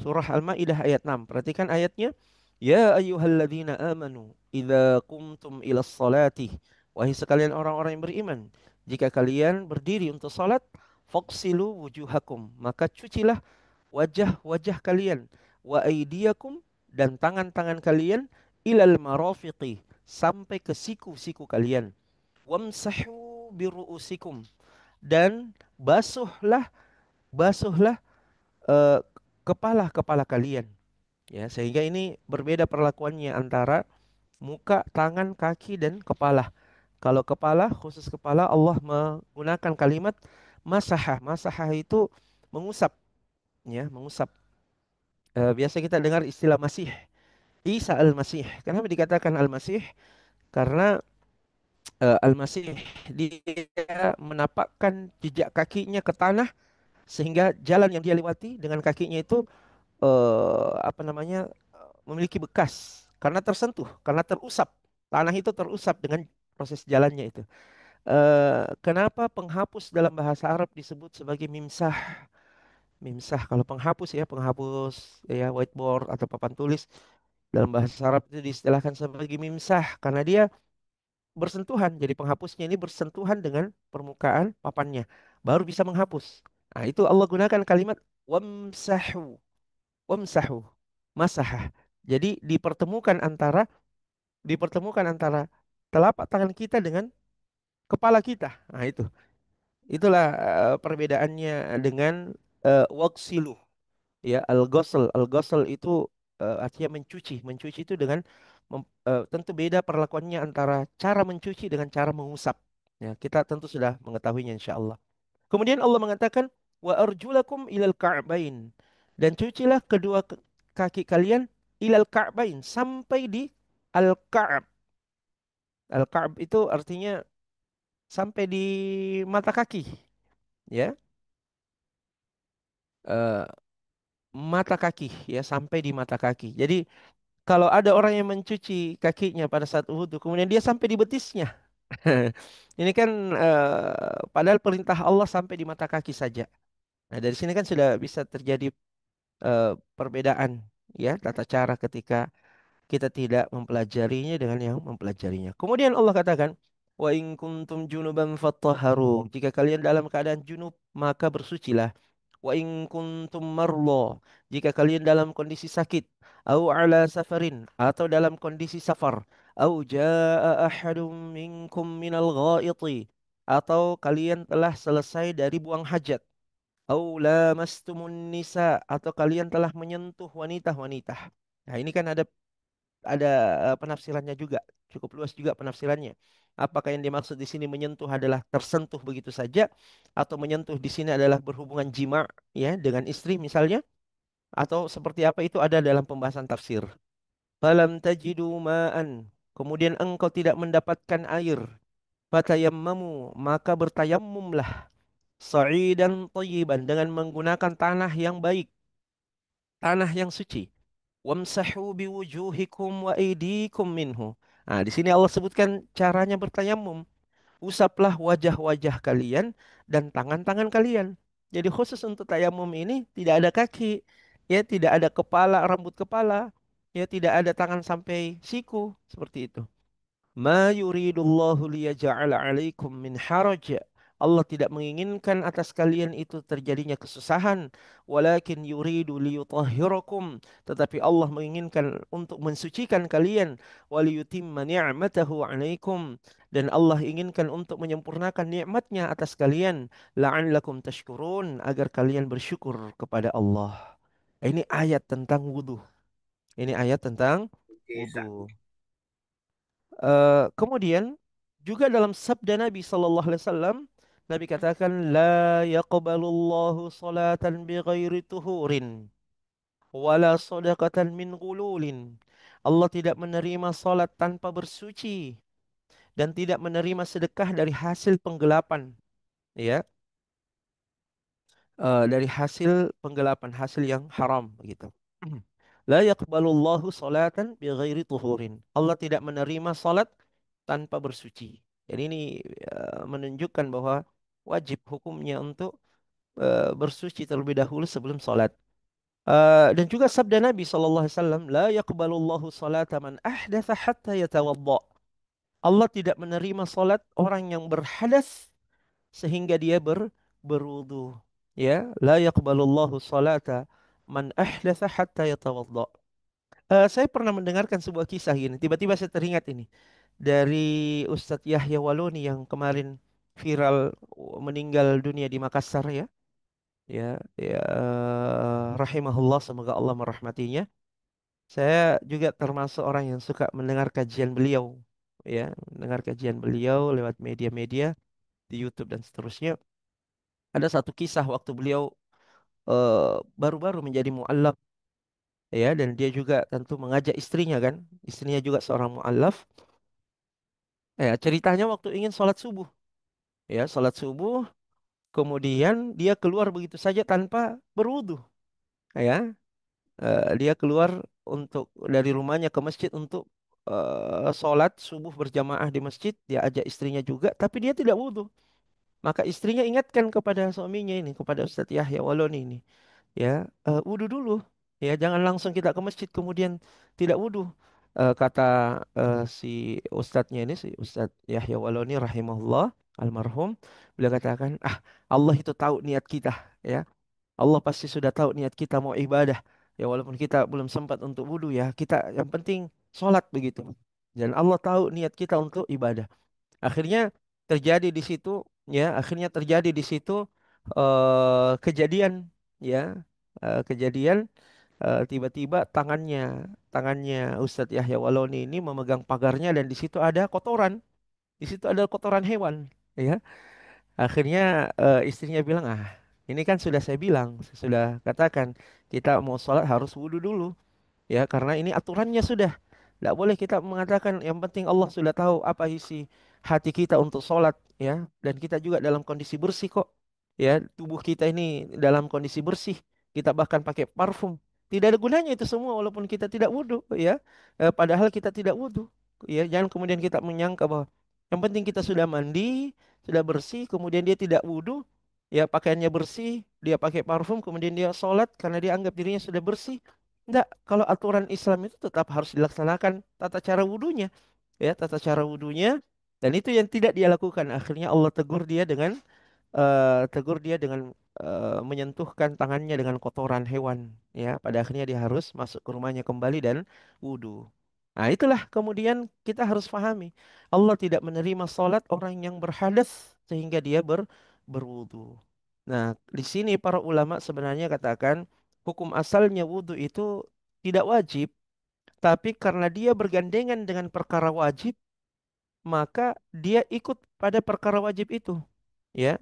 S1: Surah Al-Ma'idah ayat 6. Perhatikan ayatnya. Ya ayyuhalladzina amanu idza qumtum ilas salati. Wahai sekalian orang-orang yang beriman, jika kalian berdiri untuk salat, faqsilu wujuhakum, maka cucilah wajah-wajah kalian, wa aidiyakum, dan tangan-tangan kalian, ilal marafiqi, sampai ke siku-siku kalian, wamsahu biru'usikum, dan basuhlah eh, kepala-kepala kalian, ya, sehingga ini berbeda perlakuannya antara muka, tangan, kaki, dan kepala. Kalau kepala, khusus kepala, Allah menggunakan kalimat masaha. Masaha itu mengusap, ya, mengusap. Biasa kita dengar istilah Masih, Isa Al-Masih. Kenapa dikatakan Al-Masih? Karena Al-Masih dia menapakkan jejak kakinya ke tanah, sehingga jalan yang dia lewati dengan kakinya itu apa namanya, memiliki bekas karena tersentuh, karena terusap. Tanah itu terusap dengan proses jalannya itu. Kenapa penghapus dalam bahasa Arab disebut sebagai mimsah? Mimsah kalau penghapus, ya, penghapus ya whiteboard atau papan tulis, dalam bahasa Arab itu diistilahkan sebagai mimsah karena dia bersentuhan. Jadi penghapusnya ini bersentuhan dengan permukaan papannya, baru bisa menghapus. Nah, itu Allah gunakan kalimat wamsahu, wamsahu, masahah. Jadi dipertemukan antara telapak tangan kita dengan kepala kita. Nah, itulah perbedaannya dengan waksilu. Ya, al-ghusl itu artinya mencuci. Mencuci itu dengan tentu beda perlakuannya antara cara mencuci dengan cara mengusap. Ya, kita tentu sudah mengetahuinya insya Allah. Kemudian Allah mengatakan wa arjulakum ilal ka'bain, dan cucilah kedua kaki kalian ilal ka'bain, sampai di al-ka'b. Al-ka'b itu artinya sampai di mata kaki, ya. Eh, Mata kaki, ya, sampai di mata kaki. Jadi kalau ada orang yang mencuci kakinya pada saat wudhu, kemudian dia sampai di betisnya. Ini kan padahal perintah Allah sampai di mata kaki saja. Nah, dari sini kan sudah bisa terjadi perbedaan, ya, tata cara ketika kita tidak mempelajarinya dengan yang mempelajarinya. Kemudian Allah katakan, wa in kuntum junuban fattahharu. Jika kalian dalam keadaan junub, maka bersucilah. Wa in kuntum marlo, jika kalian dalam kondisi sakit, au ala safarin, atau dalam kondisi safar, au jaa ahadum minkum minal ghaiti, atau kalian telah selesai dari buang hajat, au lamastumun nisa, atau kalian telah menyentuh wanita-wanita. Nah, ini kan ada penafsirannya juga, cukup luas juga penafsirannya. Apakah yang dimaksud di sini menyentuh adalah tersentuh begitu saja, atau menyentuh di sini adalah berhubungan jima, ya, dengan istri misalnya, atau seperti apa, itu ada dalam pembahasan tafsir. Falam tajidu ma'an, kemudian engkau tidak mendapatkan air, fatayammamu, maka bertayamumlah, sa'idan thayyiban, dengan menggunakan tanah yang baik, tanah yang suci. Wamsahu biwujuhikum wa aydikum minhu. Nah, di sini Allah sebutkan caranya bertayamum. Usaplah wajah-wajah kalian dan tangan-tangan kalian. Jadi khusus untuk tayamum ini tidak ada kaki, ya, tidak ada kepala, rambut kepala, ya, tidak ada tangan sampai siku, seperti itu. Ma yuridullahu liyaja'ala 'alaikum min haraj. Allah tidak menginginkan atas kalian itu terjadinya kesusahan, walakin yuridu liyutahhirakum, tetapi Allah menginginkan untuk mensucikan kalian, waliyutimma ni'matahu 'alaikum, dan Allah inginkan untuk menyempurnakan nikmatnya atas kalian, la'allakum tashkurun, agar kalian bersyukur kepada Allah. Ini ayat tentang wudu. Ini ayat tentang
S2: Oke,
S1: wudu. Kemudian juga dalam sabda Nabi Sallallahu Alaihi Wasallam, Nabi katakan, la yaqbalullahu salatan bighairi tuhurin, wala sadaqatan min gululin. Allah tidak menerima salat tanpa bersuci dan tidak menerima sedekah dari hasil penggelapan, ya, dari hasil penggelapan, hasil yang haram, begitu. La yaqbalullahu salatan bighairi tuhurin. Allah tidak menerima salat tanpa bersuci. Jadi ini menunjukkan bahwa wajib hukumnya untuk bersuci terlebih dahulu sebelum salat. Dan juga sabda Nabi SAW, la yaqbalullahu salata man ahdatha hatta yatawadda. Allah tidak menerima salat orang yang berhadas sehingga dia berwudu. Ya, la yaqbalullahu salata man ahdatha hatta yatawadda. Saya pernah mendengarkan sebuah kisah gini. Tiba-tiba saya teringat ini dari Ustadz Yahya Waloni yang kemarin viral meninggal dunia di Makassar, ya. Ya, rahimahullah, semoga Allah merahmatinya. Saya juga termasuk orang yang suka mendengar kajian beliau, ya, mendengar kajian beliau lewat media-media di YouTube dan seterusnya. Ada satu kisah waktu beliau baru-baru menjadi mualaf, ya, dan dia juga tentu mengajak istrinya kan, istrinya juga seorang mualaf. Ya, ceritanya waktu ingin sholat subuh, ya, sholat subuh, kemudian dia keluar begitu saja tanpa berwudu, ya. Dia keluar untuk dari rumahnya ke masjid untuk sholat subuh berjamaah di masjid. Dia ajak istrinya juga, tapi dia tidak wudu. Maka istrinya ingatkan kepada suaminya ini, kepada Ustadz Yahya Waloni ini, ya, wudu dulu, ya, jangan langsung kita ke masjid kemudian tidak wudu. Kata si ustadznya ini, si Ustadz Yahya Waloni rahimahullah almarhum, beliau katakan, ah, Allah itu tahu niat kita, ya, Allah pasti sudah tahu niat kita mau ibadah, ya, walaupun kita belum sempat untuk wudu, ya, kita yang penting sholat, begitu, dan Allah tahu niat kita untuk ibadah. Akhirnya terjadi di situ, ya, akhirnya terjadi di situ kejadian, ya, kejadian tiba-tiba tangannya Ustadz Yahya Waloni ini memegang pagarnya dan di situ ada kotoran, di situ ada kotoran hewan, ya. Akhirnya istrinya bilang, ah, ini kan sudah saya bilang, sudah katakan kita mau sholat harus wudhu dulu. Ya, karena ini aturannya sudah. Tidak boleh kita mengatakan yang penting Allah sudah tahu apa isi hati kita untuk sholat, ya. Dan kita juga dalam kondisi bersih kok. Ya, tubuh kita ini dalam kondisi bersih. Kita bahkan pakai parfum. Tidak ada gunanya itu semua walaupun kita tidak wudhu, ya. Padahal kita tidak wudhu. Ya, jangan kemudian kita menyangka bahwa yang penting kita sudah mandi, sudah bersih, kemudian dia tidak wudhu, ya, pakaiannya bersih, dia pakai parfum, kemudian dia sholat karena dia anggap dirinya sudah bersih. Enggak, kalau aturan Islam itu tetap harus dilaksanakan tata cara wudhunya, ya, tata cara wudhunya, dan itu yang tidak dia lakukan. Akhirnya Allah tegur dia dengan menyentuhkan tangannya dengan kotoran hewan, ya. Pada akhirnya dia harus masuk ke rumahnya kembali dan wudhu. Nah, itulah kemudian kita harus pahami, Allah tidak menerima salat orang yang berhadas sehingga dia berwudhu. Nah, di sini para ulama sebenarnya katakan hukum asalnya wudhu itu tidak wajib, tapi karena dia bergandengan dengan perkara wajib, maka dia ikut pada perkara wajib itu. Ya,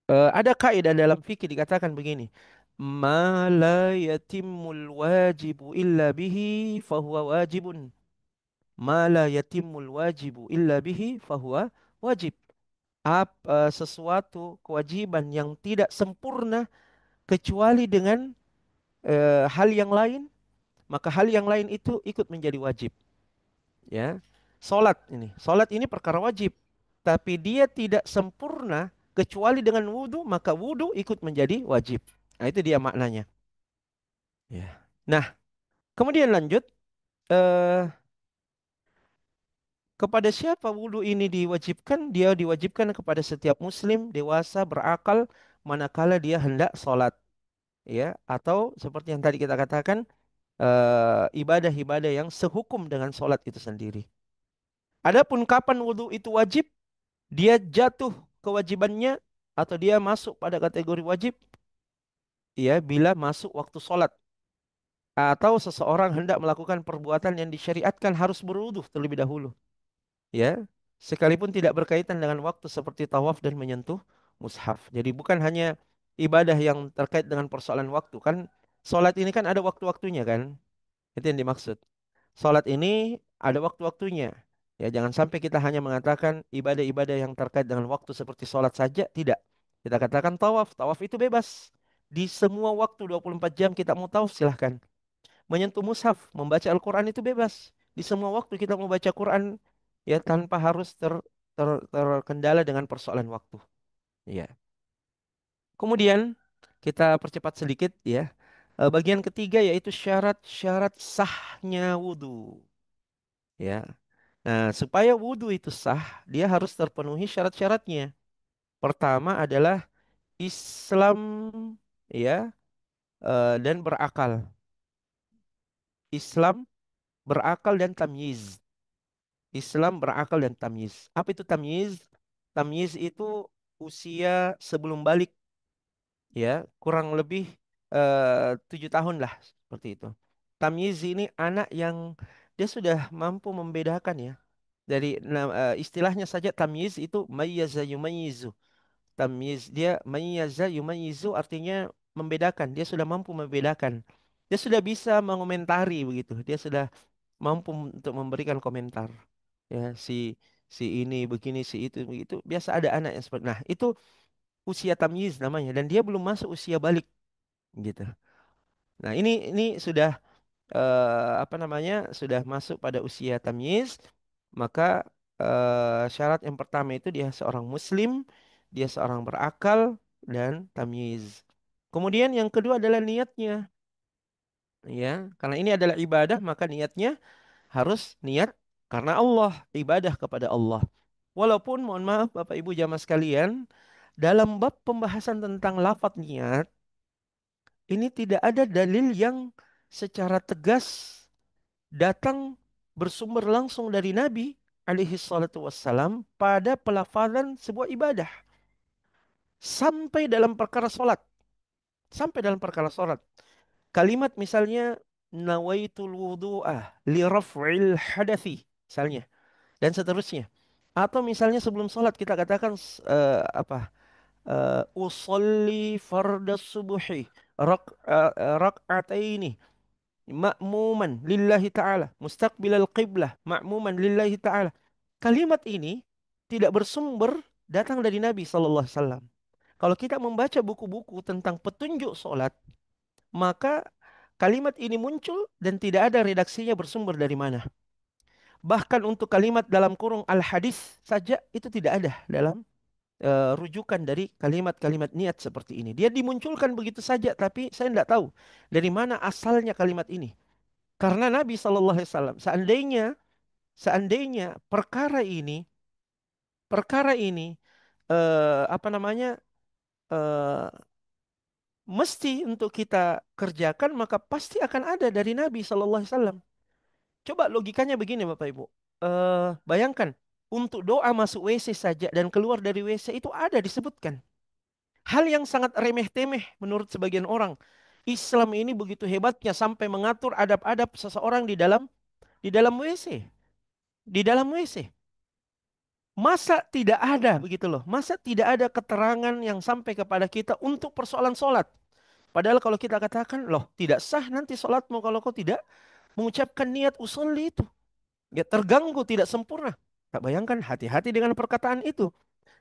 S1: ada kaidah dalam fikih dikatakan begini, ma la yatimul wajibu illa bihi fahuwa wajibun. Ma la yatimul wajibu illa bihi fahuwa wajib. Sesuatu kewajiban yang tidak sempurna kecuali dengan hal yang lain, maka hal yang lain itu ikut menjadi wajib, ya. Salat ini perkara wajib, tapi dia tidak sempurna kecuali dengan wudhu, maka wudhu ikut menjadi wajib. Nah, itu dia maknanya, ya. Nah, kemudian lanjut, eh Kepada siapa wudhu ini diwajibkan? Dia diwajibkan kepada setiap muslim dewasa berakal manakala dia hendak sholat, ya, atau seperti yang tadi kita katakan, ibadah-ibadah yang sehukum dengan sholat itu sendiri. Adapun kapan wudhu itu wajib, dia jatuh kewajibannya atau dia masuk pada kategori wajib, ya, bila masuk waktu sholat atau seseorang hendak melakukan perbuatan yang disyariatkan harus berwudhu terlebih dahulu, ya, sekalipun tidak berkaitan dengan waktu seperti tawaf dan menyentuh mushaf. Jadi bukan hanya ibadah yang terkait dengan persoalan waktu kan, sholat ini kan ada waktu-waktunya kan, itu yang dimaksud. Sholat ini ada waktu-waktunya. Ya, jangan sampai kita hanya mengatakan ibadah-ibadah yang terkait dengan waktu seperti sholat saja, tidak. Kita katakan tawaf, tawaf itu bebas. Di semua waktu 24 jam kita mau tawaf silahkan. Menyentuh mushaf, membaca Al-Quran itu bebas. Di semua waktu kita mau baca Quran, ya, tanpa harus terkendala dengan persoalan waktu. Ya. Kemudian kita percepat sedikit ya. Bagian ketiga yaitu syarat-syarat sahnya wudhu. Ya. Nah, supaya wudhu itu sah, dia harus terpenuhi syarat-syaratnya. Pertama adalah Islam, ya, dan berakal. Islam, berakal dan tamyiz. Islam, berakal dan tamyiz. Apa itu tamyiz? Tamyiz itu usia sebelum balik, ya, kurang lebih 7 tahun lah seperti itu. Tamyiz ini anak yang dia sudah mampu membedakan, ya. Dari istilahnya saja tamyiz itu mayyaza yumayyizu. Tamyiz dia mayyaza yumayyizu artinya membedakan. Dia sudah mampu membedakan. Dia sudah bisa mengomentari begitu. Dia sudah mampu untuk memberikan komentar. Ya, si ini begini, si itu begitu. Biasa ada anak yang seperti. Nah, itu usia tamyiz namanya dan dia belum masuk usia balik gitu. Nah, ini sudah apa namanya? Sudah masuk pada usia tamyiz, maka syarat yang pertama itu dia seorang muslim, dia seorang berakal dan tamyiz. Kemudian yang kedua adalah niatnya, ya. Karena ini adalah ibadah, maka niatnya harus niat karena Allah, ibadah kepada Allah. Walaupun mohon maaf Bapak Ibu jamaah sekalian, dalam bab pembahasan tentang lafadz niat, ini tidak ada dalil yang secara tegas datang bersumber langsung dari Nabi alaihi salatu wassalam pada pelafazan sebuah ibadah. Sampai dalam perkara solat. Sampai dalam perkara solat. Kalimat misalnya nawaitul wudu'ah li raf'il hadathi. Misalnya. Dan seterusnya. Atau misalnya sebelum solat kita katakan apa? Usolli fardas subuhi rak'ataini ma'muman lillahi ta'ala mustaqbilal qiblah ma'muman lillahi ta'ala. Kalimat ini tidak bersumber datang dari Nabi sallallahu alaihi wasallam. Kalau kita membaca buku-buku tentang petunjuk solat, maka kalimat ini muncul dan tidak ada redaksinya bersumber dari mana. Bahkan untuk kalimat dalam kurung al-hadis saja itu tidak ada dalam rujukan dari kalimat-kalimat niat seperti ini. Dia dimunculkan begitu saja, tapi saya tidak tahu dari mana asalnya kalimat ini. Karena Nabi Shallallahu Alaihi Wasallam, seandainya perkara ini apa namanya eh, mesti untuk kita kerjakan, maka pasti akan ada dari Nabi Shallallahu Alaihi Wasallam. Coba logikanya begini Bapak Ibu. Bayangkan untuk doa masuk WC saja dan keluar dari WC itu ada disebutkan. Hal yang sangat remeh-temeh menurut sebagian orang. Islam ini begitu hebatnya sampai mengatur adab-adab seseorang di dalam WC, di dalam WC. Masa tidak ada begitu loh. Masa tidak ada keterangan yang sampai kepada kita untuk persoalan sholat. Padahal kalau kita katakan, loh tidak sah nanti sholatmu kalau kau tidak mengucapkan niat usolli itu. Ya terganggu, tidak sempurna. Tak bayangkan, hati-hati dengan perkataan itu.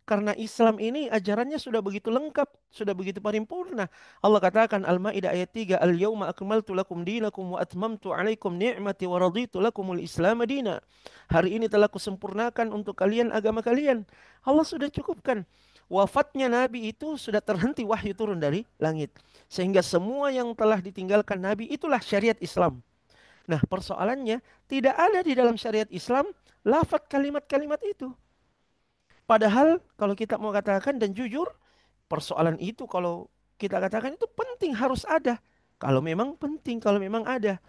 S1: Karena Islam ini ajarannya sudah begitu lengkap, sudah begitu paripurna. Allah katakan Al-Maidah ayat 3, "Al-yauma akmaltu lakum dinakum wa atmamtu 'alaikum ni'mati wa raditu lakumul Islam madina." Hari ini telah kusempurnakan untuk kalian agama kalian. Allah sudah cukupkan. Wafatnya Nabi itu sudah terhenti wahyu turun dari langit. Sehingga semua yang telah ditinggalkan Nabi itulah syariat Islam. Nah, persoalannya tidak ada di dalam syariat Islam lafadz kalimat-kalimat itu. Padahal kalau kita mau katakan dan jujur, persoalan itu kalau kita katakan itu penting harus ada. Kalau memang penting, kalau memang ada.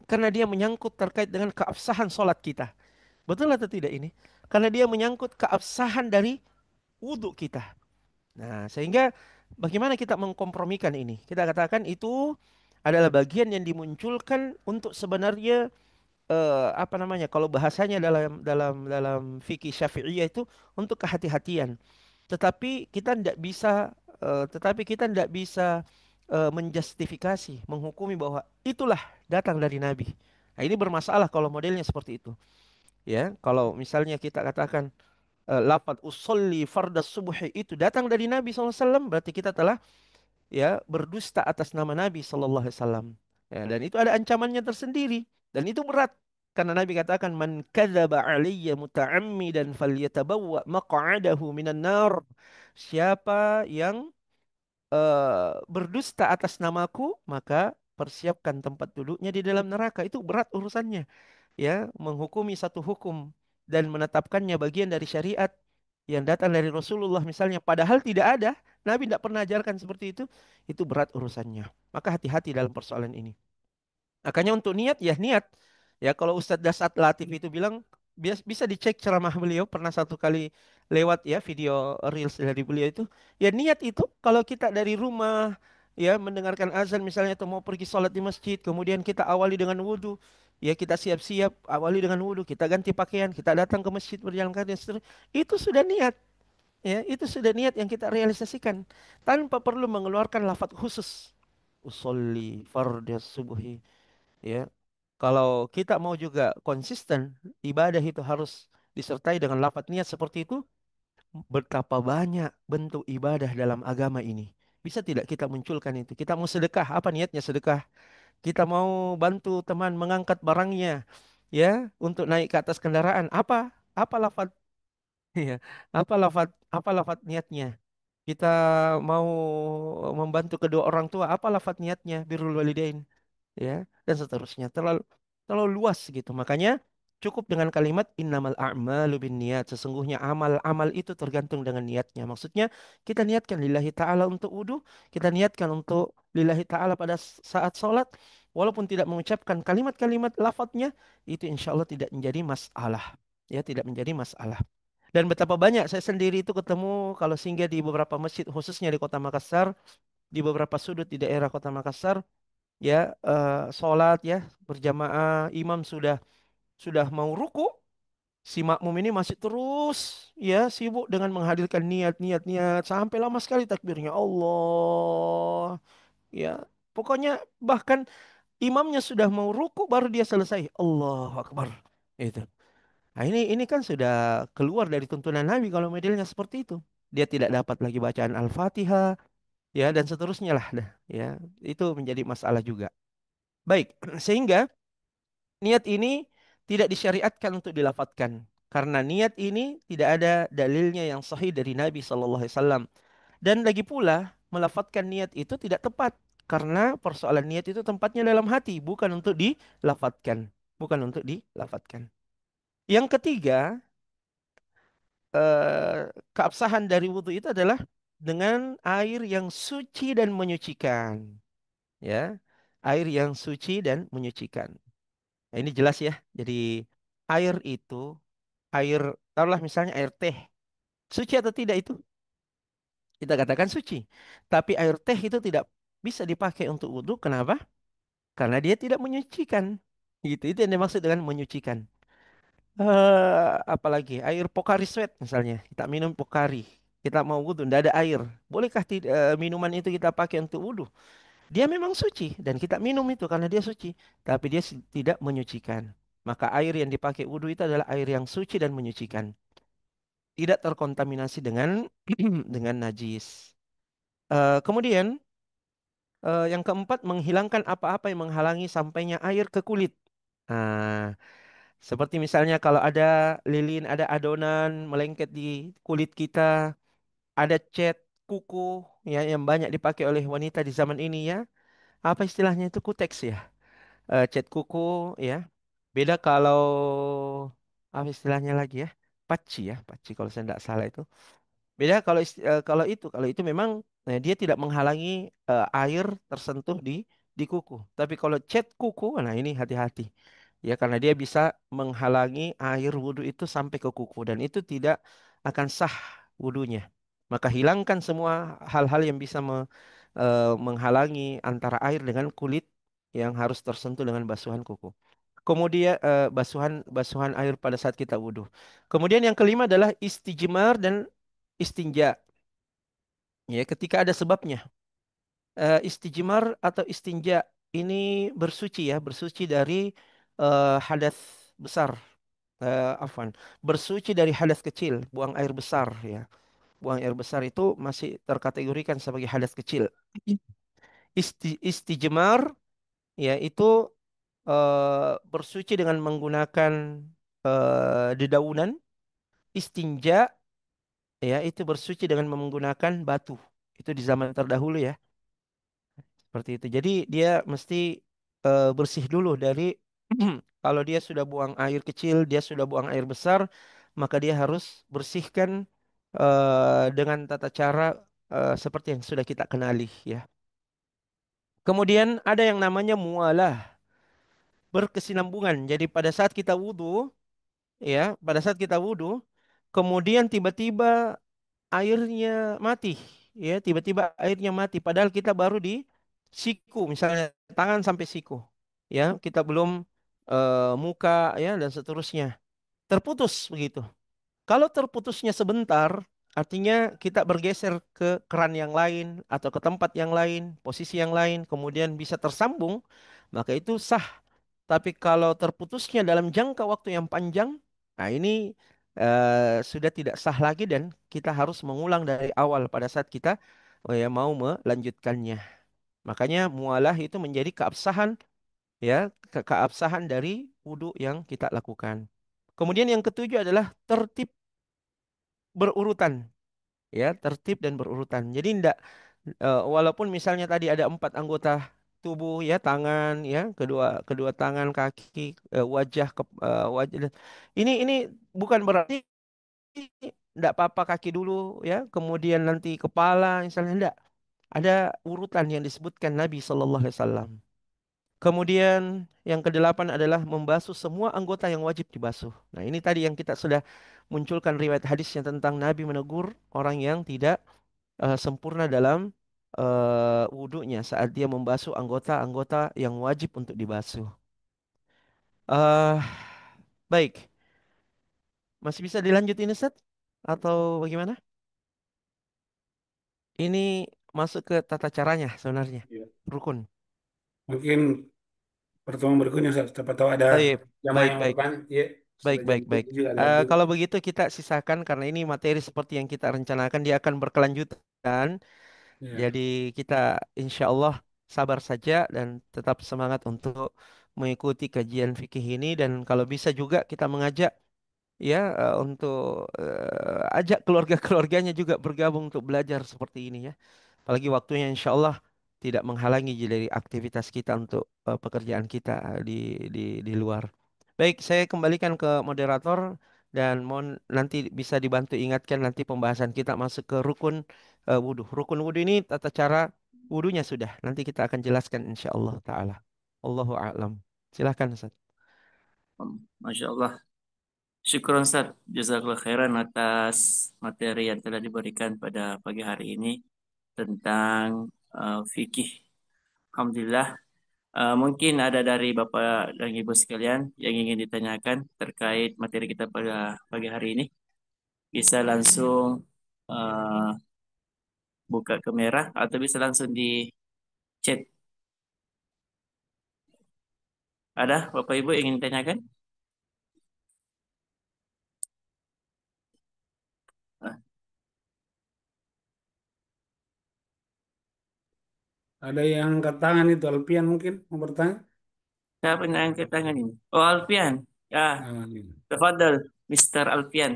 S1: Karena dia menyangkut terkait dengan keabsahan sholat kita. Betul atau tidak ini? Karena dia menyangkut keabsahan dari wudhu kita. Nah, sehingga bagaimana kita mengkompromikan ini? Kita katakan itu adalah bagian yang dimunculkan untuk sebenarnya apa namanya? Kalau bahasanya dalam fikih Syafi'iyah itu untuk kehati-hatian. Tetapi kita tidak bisa menjustifikasi, menghukumi bahwa itulah datang dari Nabi. Nah, ini bermasalah kalau modelnya seperti itu. Ya, kalau misalnya kita katakan lafaz usolli fardas subuhi itu datang dari Nabi SAW, berarti kita telah ya berdusta atas nama Nabi SAW. Ya, dan itu ada ancamannya tersendiri dan itu berat karena Nabi katakan man kadzaba alayya muta'ammidan falyatabawwa maq'adahu minan nar. Siapa yang berdusta atas namaku, maka persiapkan tempat duduknya di dalam neraka. Itu berat urusannya. Ya, menghukumi satu hukum dan menetapkannya bagian dari syariat yang datang dari Rasulullah misalnya, padahal tidak ada, Nabi tidak pernah ajarkan seperti itu berat urusannya. Maka hati-hati dalam persoalan ini. Makanya untuk niat ya niat. Ya kalau Ustadz Dasat Latif itu bilang bisa dicek ceramah beliau pernah satu kali lewat ya video reels dari beliau itu. Ya niat itu kalau kita dari rumah ya mendengarkan azan misalnya atau mau pergi sholat di masjid, kemudian kita awali dengan wudhu. Ya kita siap-siap awali dengan wudhu, kita ganti pakaian, kita datang ke masjid berjalan kaki dan seterusnya. Itu sudah niat. Ya, itu sudah niat yang kita realisasikan tanpa perlu mengeluarkan lafaz khusus. Usolli fardhu subuhi. Ya, kalau kita mau juga konsisten, ibadah itu harus disertai dengan lafaz niat seperti itu. Betapa banyak bentuk ibadah dalam agama ini. Bisa tidak kita munculkan itu? Kita mau sedekah, apa niatnya sedekah? Kita mau bantu teman mengangkat barangnya, ya, untuk naik ke atas kendaraan. Apa lafaz? Ya, apa lafaz niatnya? Kita mau membantu kedua orang tua, apa lafaz niatnya? Birrul walidain, ya, dan seterusnya. Terlalu luas gitu. Makanya cukup dengan kalimat innamal a'malu binniyat. Sesungguhnya amal-amal itu tergantung dengan niatnya. Maksudnya kita niatkan lillahi ta'ala untuk wudhu, kita niatkan untuk lillahi ta'ala pada saat sholat, walaupun tidak mengucapkan kalimat-kalimat lafadznya, itu insya Allah tidak menjadi masalah. Ya, tidak menjadi masalah. Dan betapa banyak saya sendiri itu ketemu kalau singgah di beberapa masjid, khususnya di Kota Makassar, di beberapa sudut di daerah Kota Makassar, ya sholat ya berjamaah imam sudah mau ruku si makmum ini masih terus ya sibuk dengan menghadirkan niat sampai lama sekali takbirnya Allah ya pokoknya bahkan imamnya sudah mau ruku baru dia selesai Allahu Akbar itu. Nah, ini kan sudah keluar dari tuntunan Nabi kalau modelnya seperti itu. Dia tidak dapat lagi bacaan Al-Fatihah ya dan seterusnya lah dah ya itu menjadi masalah juga. Baik, sehingga niat ini tidak disyariatkan untuk dilafatkan. Karena niat ini tidak ada dalilnya yang sahih dari Nabi SAW. Dan lagi pula, melafatkan niat itu tidak tepat. Karena persoalan niat itu tempatnya dalam hati, bukan untuk dilafatkan. Bukan untuk dilafatkan. Yang ketiga, keabsahan dari wudhu itu adalah dengan air yang suci dan menyucikan. Ya, air yang suci dan menyucikan. Nah, ini jelas ya. Jadi air itu, air, taruhlah misalnya air teh. Suci atau tidak itu? Kita katakan suci. Tapi air teh itu tidak bisa dipakai untuk wudhu. Kenapa? Karena dia tidak menyucikan. Itu yang dimaksud dengan menyucikan. Apalagi air Pocari Sweat misalnya. Kita minum Pocari. Kita mau wudhu, tidak ada air. Bolehkah minuman itu kita pakai untuk wudhu? Dia memang suci dan kita minum itu karena dia suci, tapi dia tidak menyucikan. Maka air yang dipakai wudhu itu adalah air yang suci dan menyucikan, tidak terkontaminasi dengan dengan najis. Kemudian yang keempat menghilangkan apa-apa yang menghalangi sampainya air ke kulit. Nah, seperti misalnya kalau ada lilin, ada adonan melengket di kulit kita, ada cat kuku ya yang banyak dipakai oleh wanita di zaman ini ya. Apa istilahnya itu kuteks ya? Cat kuku ya. Beda kalau apa istilahnya lagi ya? Paci ya, paci kalau saya tidak salah itu. Beda kalau kalau itu memang dia tidak menghalangi air tersentuh di kuku. Tapi kalau cat kuku, nah ini hati-hati. Ya karena dia bisa menghalangi air wudhu itu sampai ke kuku dan itu tidak akan sah wudhunya. Maka hilangkan semua hal-hal yang bisa menghalangi antara air dengan kulit yang harus tersentuh dengan basuhan kuku. Kemudian basuhan air pada saat kita wudhu. Kemudian yang kelima adalah istijmar dan istinja. Ya, ketika ada sebabnya. Istijmar atau istinja ini bersuci ya, bersuci dari hadas besar. Afwan, bersuci dari hadas kecil, buang air besar ya. Buang air besar itu masih terkategorikan sebagai hadas kecil. Istijmar ya itu bersuci dengan menggunakan dedaunan. Istinja ya itu bersuci dengan menggunakan batu. Itu di zaman terdahulu ya. Seperti itu. Jadi dia mesti bersih dulu dari kalau dia sudah buang air kecil, dia sudah buang air besar, maka dia harus bersihkan dengan tata cara seperti yang sudah kita kenali ya. Kemudian ada yang namanya mualah, berkesinambungan. Jadi pada saat kita wudhu, ya, pada saat kita wudhu, kemudian tiba-tiba airnya mati, ya, tiba-tiba airnya mati. Padahal kita baru di siku, misalnya tangan sampai siku, ya, kita belum muka, ya, dan seterusnya. Terputus begitu. Kalau terputusnya sebentar, artinya kita bergeser ke keran yang lain atau ke tempat yang lain, posisi yang lain, kemudian bisa tersambung, maka itu sah. Tapi kalau terputusnya dalam jangka waktu yang panjang, nah ini sudah tidak sah lagi dan kita harus mengulang dari awal pada saat kita ya, mau melanjutkannya. Makanya mualah itu menjadi keabsahan ya, keabsahan dari wudhu yang kita lakukan. Kemudian yang ketujuh adalah tertib berurutan, ya, tertib dan berurutan. Jadi tidak walaupun misalnya tadi ada empat anggota tubuh ya, tangan ya, kedua kedua tangan, kaki, wajah, wajah. Ini bukan berarti tidak apa-apa kaki dulu ya, kemudian nanti kepala misalnya tidak. Ada urutan yang disebutkan Nabi Shallallahu Alaihi Wasallam. Kemudian yang kedelapan adalah membasuh semua anggota yang wajib dibasuh. Nah, ini tadi yang kita sudah munculkan riwayat hadisnya tentang Nabi menegur orang yang tidak sempurna dalam wudhunya saat dia membasuh anggota-anggota yang wajib untuk dibasuh. eh Baik, masih bisa dilanjutin Ustaz? Atau bagaimana? Ini masuk ke tata caranya sebenarnya.
S2: Iya.
S1: Rukun.
S2: Mungkin pertemuan berikutnya siapa tahu ada
S1: Baik,
S2: jamaah
S1: baik,
S2: yang
S1: baik.
S2: bertanya. Iya,
S1: Baik,
S2: sudah jam
S1: baik, baik.
S2: 7 ada waktu.
S1: Kalau begitu kita sisakan karena ini materi seperti yang kita rencanakan dia akan berkelanjutan.
S2: Iya.
S1: Jadi kita insya Allah sabar saja dan tetap semangat untuk mengikuti kajian fikih ini dan kalau bisa juga kita mengajak ya untuk ajak keluarga-keluarganya juga bergabung untuk belajar seperti ini ya. Apalagi waktunya insya Allah tidak menghalangi dari aktivitas kita untuk pekerjaan kita di luar. Baik, saya kembalikan ke moderator dan mohon nanti bisa dibantu ingatkan nanti pembahasan kita masuk ke rukun wudhu. Rukun wudhu ini tata cara wudhunya sudah. Nanti kita akan jelaskan insya Allah taala. Allahu a'lam. Silahkan Ustaz.
S3: Masya Allah. Syukron Ustaz. Jazakallah khairan atas materi yang telah diberikan pada pagi hari ini tentang fikih. Alhamdulillah. Mungkin ada dari Bapak dan Ibu sekalian yang ingin ditanyakan terkait materi kita pada pagi hari ini. Bisa langsung uh, buka kamera atau bisa langsung di chat. Ada Bapak Ibu yang ingin ditanyakan? Ah,
S2: Ada yang angkat tangan itu Alpian mungkin mau bertanya?
S3: siapa yang angkat tangan ini? Oh, Alfian. Ya,
S2: Ah, gitu.
S3: tafadhal, Mr. Alfian.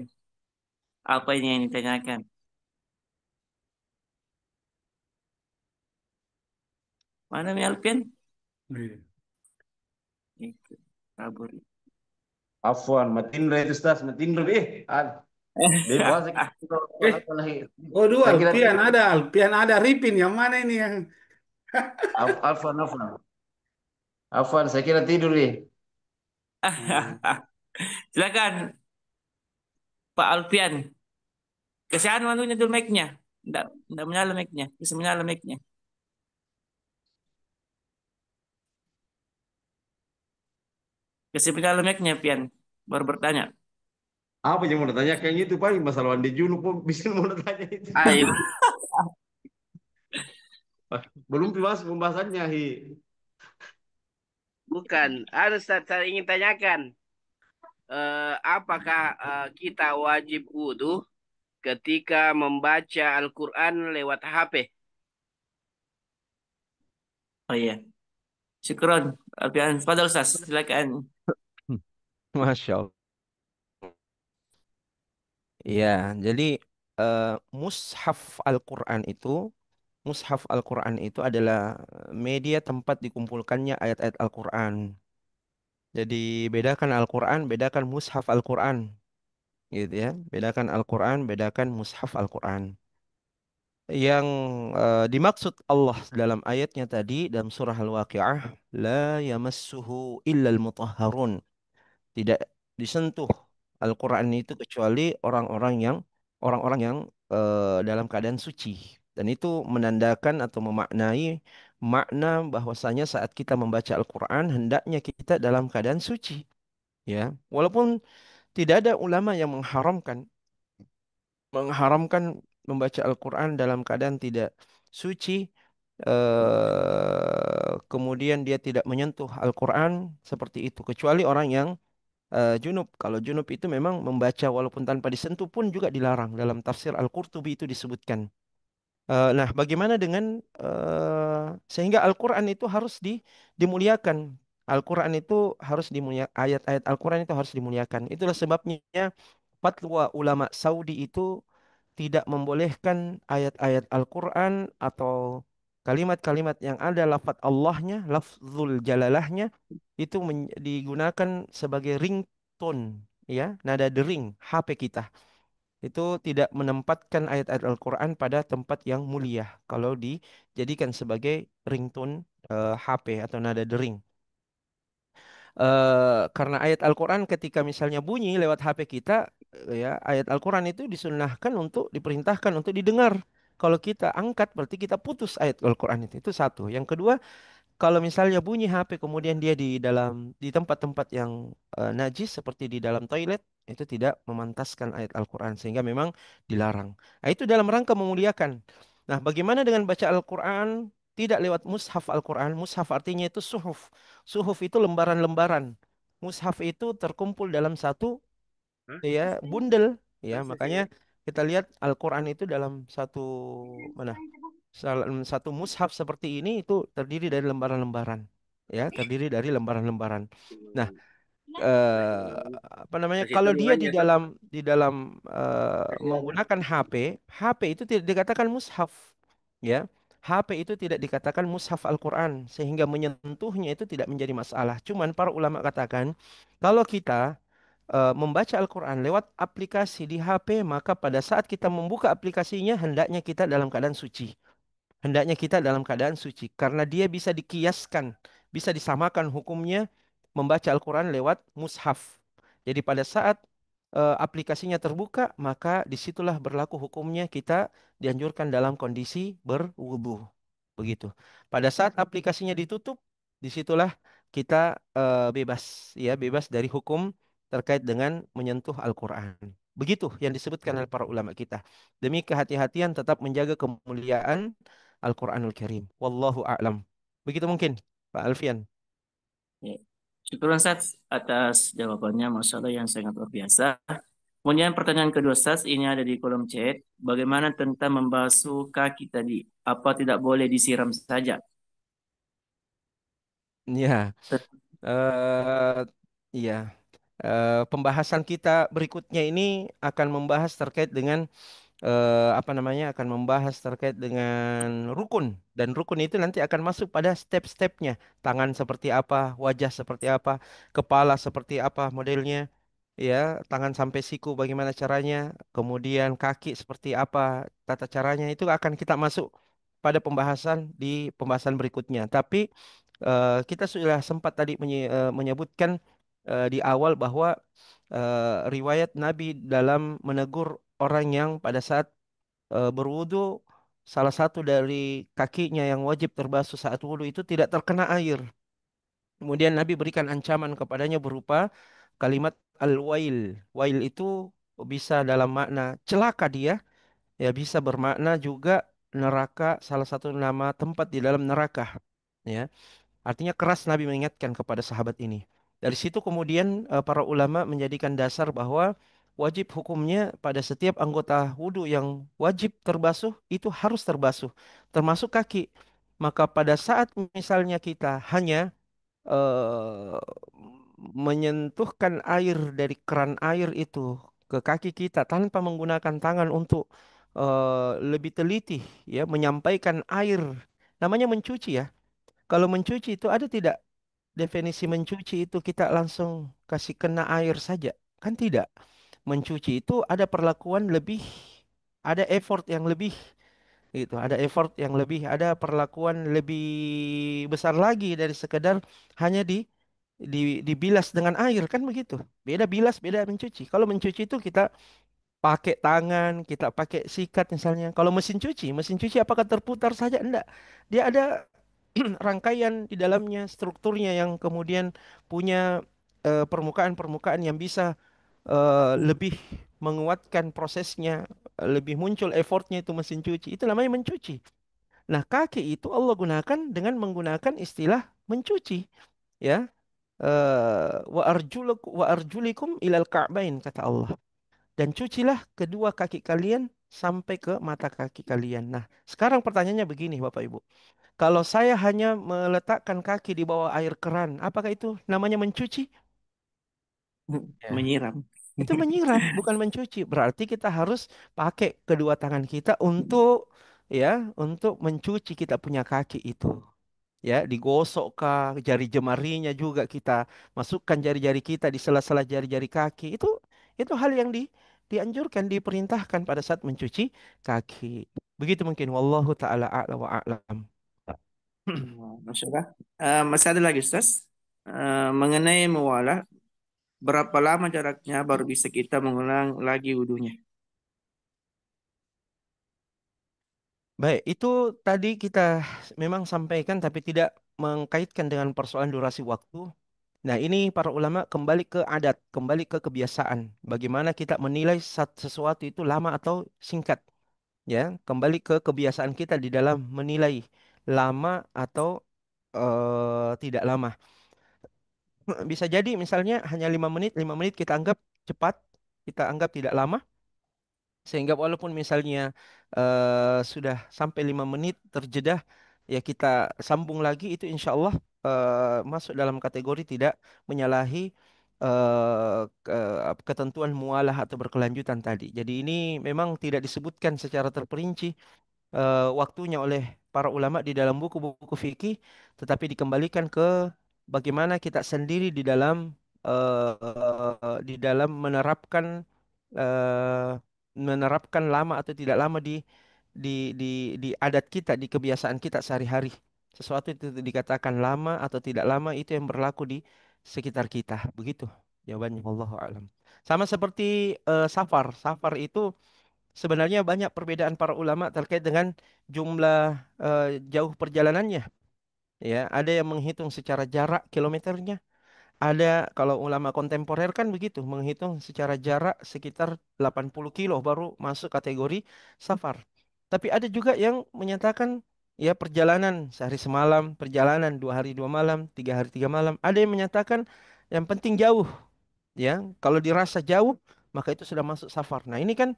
S3: Apa ini yang ditanyakan? Mana Mi Alfian?
S2: Iya.
S3: Ikut kabur.
S4: Afwan, Matindra itu Ustaz, Matindra bebas
S2: Eh, oh dua
S4: saya kira
S2: Alpian
S4: tidur.
S2: ada, Alpian ada, Ripin yang mana ini yang?
S4: Afwan, Afwan. Afwan, saya kira tidur nih.
S2: Hmm.
S3: Silakan Pak Alfian. Kasihan malunya dulu mic-nya. Nggak menyala mic-nya. Bisa menyala mic-nya. Kasih menyala mic-nya, Pian. Baru bertanya.
S4: Apa yang mau tanya kayaknya itu Pak, masalah Wandi Junub kok bisa mau tanya itu.
S3: Ayo.
S4: Belum mas pembahasannya, Hi.
S5: Bukan, ada Ustaz, saya ingin tanyakan, apakah kita wajib wudhu ketika membaca Al-Quran lewat HP?
S3: Oh iya. Syukron. Alfian. Fadal Ustaz. Silakan.
S1: Hmm. Masya Allah. Ya, jadi eh, mushaf Al-Quran itu, mushaf Al-Quran itu adalah media tempat dikumpulkannya ayat-ayat Al-Quran. Jadi bedakan Al-Quran, bedakan mushaf Al-Quran, gitu ya. Bedakan Al-Quran, bedakan mushaf Al-Quran. Yang dimaksud Allah dalam ayatnya tadi dalam surah Al-Waqi'ah, la yamassuhu illal mutahharun. Tidak disentuh Al-Quran itu kecuali orang-orang yang dalam keadaan suci. Dan itu menandakan atau memaknai makna bahwasanya saat kita membaca Al-Quran hendaknya kita dalam keadaan suci. Ya, walaupun tidak ada ulama yang mengharamkan membaca Al-Quran dalam keadaan tidak suci, kemudian dia tidak menyentuh Al-Quran seperti itu, kecuali orang yang junub. Kalau junub itu memang membaca walaupun tanpa disentuh pun juga dilarang. Dalam tafsir Al-Qurtubi itu disebutkan. Nah, bagaimana dengan sehingga Al-Quran itu harus dimuliakan. Al-Quran itu harus dimuliakan. Ayat-ayat Al-Quran itu harus dimuliakan. Itulah sebabnya fatwa ulama Saudi itu tidak membolehkan ayat-ayat Al-Quran atau kalimat-kalimat yang ada lafaz Allahnya, lafzul jalalahnya itu digunakan sebagai ringtone, ya, nada dering HP kita. Itu tidak menempatkan ayat-ayat Al-Quran pada tempat yang mulia kalau dijadikan sebagai ringtone HP atau nada dering. Karena ayat Al-Quran ketika misalnya bunyi lewat HP kita, ya, ayat Al-Quran itu disunahkan untuk diperintahkan untuk didengar. Kalau kita angkat berarti kita putus ayat Al-Quran itu. Itu satu. Yang kedua, kalau misalnya bunyi HP kemudian dia di tempat-tempat yang najis seperti di dalam toilet, itu tidak memantaskan ayat Al-Quran sehingga memang dilarang. Nah, itu dalam rangka memuliakan. Nah, bagaimana dengan baca Al-Quran tidak lewat mushaf Al-Quran? Mushaf artinya itu suhuf. Suhuf itu lembaran-lembaran. Mushaf itu terkumpul dalam satu,
S5: Hah?
S1: ya, bundel. Ya, makanya kita lihat Al-Quran itu dalam satu mana? Satu mushaf seperti ini itu terdiri dari lembaran-lembaran, ya, terdiri dari lembaran-lembaran. Nah, eh, apa namanya,
S5: Kasih
S1: kalau
S5: tahu
S1: dia di
S5: banyak.
S1: dalam menggunakan HP, HP itu tidak dikatakan mushaf, ya. HP itu tidak dikatakan mushaf Al-Quran sehingga menyentuhnya itu tidak menjadi masalah. Cuman para ulama katakan kalau kita membaca Al-Quran lewat aplikasi di HP, maka pada saat kita membuka aplikasinya hendaknya kita dalam keadaan suci. Hendaknya kita dalam keadaan suci karena dia bisa dikiaskan, bisa disamakan hukumnya membaca Al-Quran lewat mushaf. Jadi pada saat aplikasinya terbuka, maka disitulah berlaku hukumnya kita dianjurkan dalam kondisi berwudu. Begitu. Pada saat aplikasinya ditutup, disitulah kita bebas, ya, bebas dari hukum terkait dengan menyentuh Al-Quran. Begitu yang disebutkan oleh para ulama kita. Demi kehati-hatian tetap menjaga kemuliaan Al-Quranul Karim. Wallahu a'lam. Begitu mungkin, Pak Alfian.
S3: Ya. Syukron Ustaz atas jawabannya. Masya Allah yang sangat luar biasa. Kemudian pertanyaan kedua Ustaz, ini ada di kolom chat. Bagaimana tentang membasuh kaki tadi? Apa tidak boleh disiram saja?
S1: Ya, eh iya. Pembahasan kita berikutnya ini akan membahas terkait dengan apa namanya, akan membahas terkait dengan rukun, dan rukun itu nanti akan masuk pada step-stepnya, tangan seperti apa, wajah seperti apa, kepala seperti apa modelnya, ya, tangan sampai siku bagaimana caranya, kemudian kaki seperti apa tata caranya, itu akan kita masuk pada pembahasan di pembahasan berikutnya. Tapi kita sudah sempat tadi menyebutkan di awal bahwa riwayat Nabi dalam menegur orang yang pada saat berwudu, salah satu dari kakinya yang wajib terbasuh saat wudu itu tidak terkena air. Kemudian Nabi berikan ancaman kepadanya berupa kalimat al-wail. Wail itu bisa dalam makna celaka dia, ya bisa bermakna juga neraka, salah satu nama tempat di dalam neraka. Ya, artinya keras Nabi mengingatkan kepada sahabat ini. Dari situ kemudian para ulama menjadikan dasar bahwa wajib hukumnya pada setiap anggota wudhu yang wajib terbasuh itu harus terbasuh, termasuk kaki. Maka pada saat misalnya kita hanya eh, menyentuhkan air dari keran air itu ke kaki kita tanpa menggunakan tangan untuk lebih teliti, ya, menyampaikan air, namanya mencuci, ya. Kalau mencuci itu ada tidak definisi mencuci itu kita langsung kasih kena air saja? Kan tidak. Mencuci itu ada perlakuan lebih, ada effort yang lebih, gitu. Ada effort yang lebih, ada perlakuan lebih besar lagi dari sekedar hanya dibilas dengan air, kan begitu. Beda bilas, beda mencuci. Kalau mencuci itu kita pakai tangan, kita pakai sikat misalnya. Kalau mesin cuci apakah terputar saja? Enggak. Dia ada rangkaian di dalamnya, strukturnya yang kemudian punya permukaan-permukaan yang bisa lebih menguatkan prosesnya, lebih muncul effortnya itu mesin cuci. Itu namanya mencuci. Nah, kaki itu Allah gunakan dengan menggunakan istilah mencuci, ya. Wa arjulikum ilal ka'bain, kata Allah. Dan cucilah kedua kaki kalian sampai ke mata kaki kalian. Nah, sekarang pertanyaannya begini, Bapak Ibu. Kalau saya hanya meletakkan kaki di bawah air keran, apakah itu namanya mencuci? Ya.
S3: Menyiram.
S1: Itu menyiram, bukan mencuci. Berarti kita harus pakai kedua tangan kita untuk, ya, untuk mencuci kita punya kaki itu. Ya, digosok kah, jari jemarinya juga kita masukkan jari-jari kita di sela-sela jari-jari kaki. Itu hal yang dianjurkan, diperintahkan pada saat mencuci kaki. Begitu mungkin, wallahu taala a'la wa a'lam.
S3: Masya Allah. Masih ada lagi, Ustaz. Mengenai muwalah, berapa lama jaraknya baru bisa kita mengulang lagi wudhunya?
S1: Baik, itu tadi kita memang sampaikan tapi tidak mengkaitkan dengan persoalan durasi waktu. Nah, ini para ulama kembali ke adat, kembali ke kebiasaan. Bagaimana kita menilai sesuatu itu lama atau singkat, ya. Kembali ke kebiasaan kita di dalam menilai lama atau tidak lama. Bisa jadi misalnya hanya 5 menit, 5 menit kita anggap cepat, kita anggap tidak lama. Sehingga walaupun misalnya sudah sampai 5 menit terjeda, ya kita sambung lagi, itu insya Allah masuk dalam kategori tidak menyalahi ketentuan mualah atau berkelanjutan tadi. Jadi ini memang tidak disebutkan secara terperinci waktunya oleh para ulama di dalam buku-buku fikih, tetapi dikembalikan ke bagaimana kita sendiri di dalam eh, menerapkan lama atau tidak lama di adat kita, di kebiasaan kita sehari-hari. Sesuatu itu dikatakan lama atau tidak lama itu yang berlaku di sekitar kita. Begitu jawabannya. Wallahu a'lam. Sama seperti safar. Safar itu sebenarnya banyak perbedaan para ulama terkait dengan jumlah jauh perjalanannya. Ya, ada yang menghitung secara jarak kilometernya. Ada, kalau ulama kontemporer kan begitu, menghitung secara jarak sekitar 80 kilo baru masuk kategori safar. Tapi ada juga yang menyatakan ya perjalanan sehari semalam, perjalanan 2 hari 2 malam, 3 hari 3 malam. Ada yang menyatakan yang penting jauh. Ya, kalau dirasa jauh, maka itu sudah masuk safar. Nah, ini kan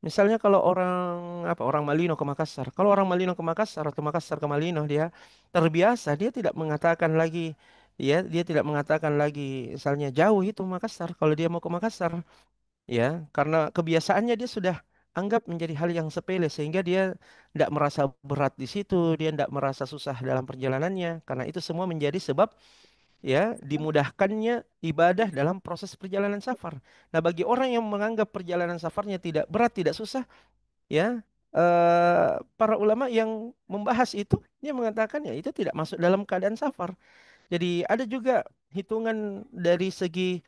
S1: misalnya kalau orang Malino ke Makassar. Kalau orang Malino ke Makassar atau Makassar ke Malino, dia terbiasa, dia tidak mengatakan lagi, ya, dia tidak mengatakan lagi misalnya jauh itu Makassar kalau dia mau ke Makassar, ya, karena kebiasaannya dia sudah anggap menjadi hal yang sepele sehingga dia tidak merasa berat di situ, dia tidak merasa susah dalam perjalanannya karena itu semua menjadi sebab ya dimudahkannya ibadah dalam proses perjalanan safar. Nah, bagi orang yang menganggap perjalanan safarnya tidak berat, tidak susah, ya para ulama yang membahas itu dia mengatakan ya itu tidak masuk dalam keadaan safar. Jadi ada juga hitungan dari segi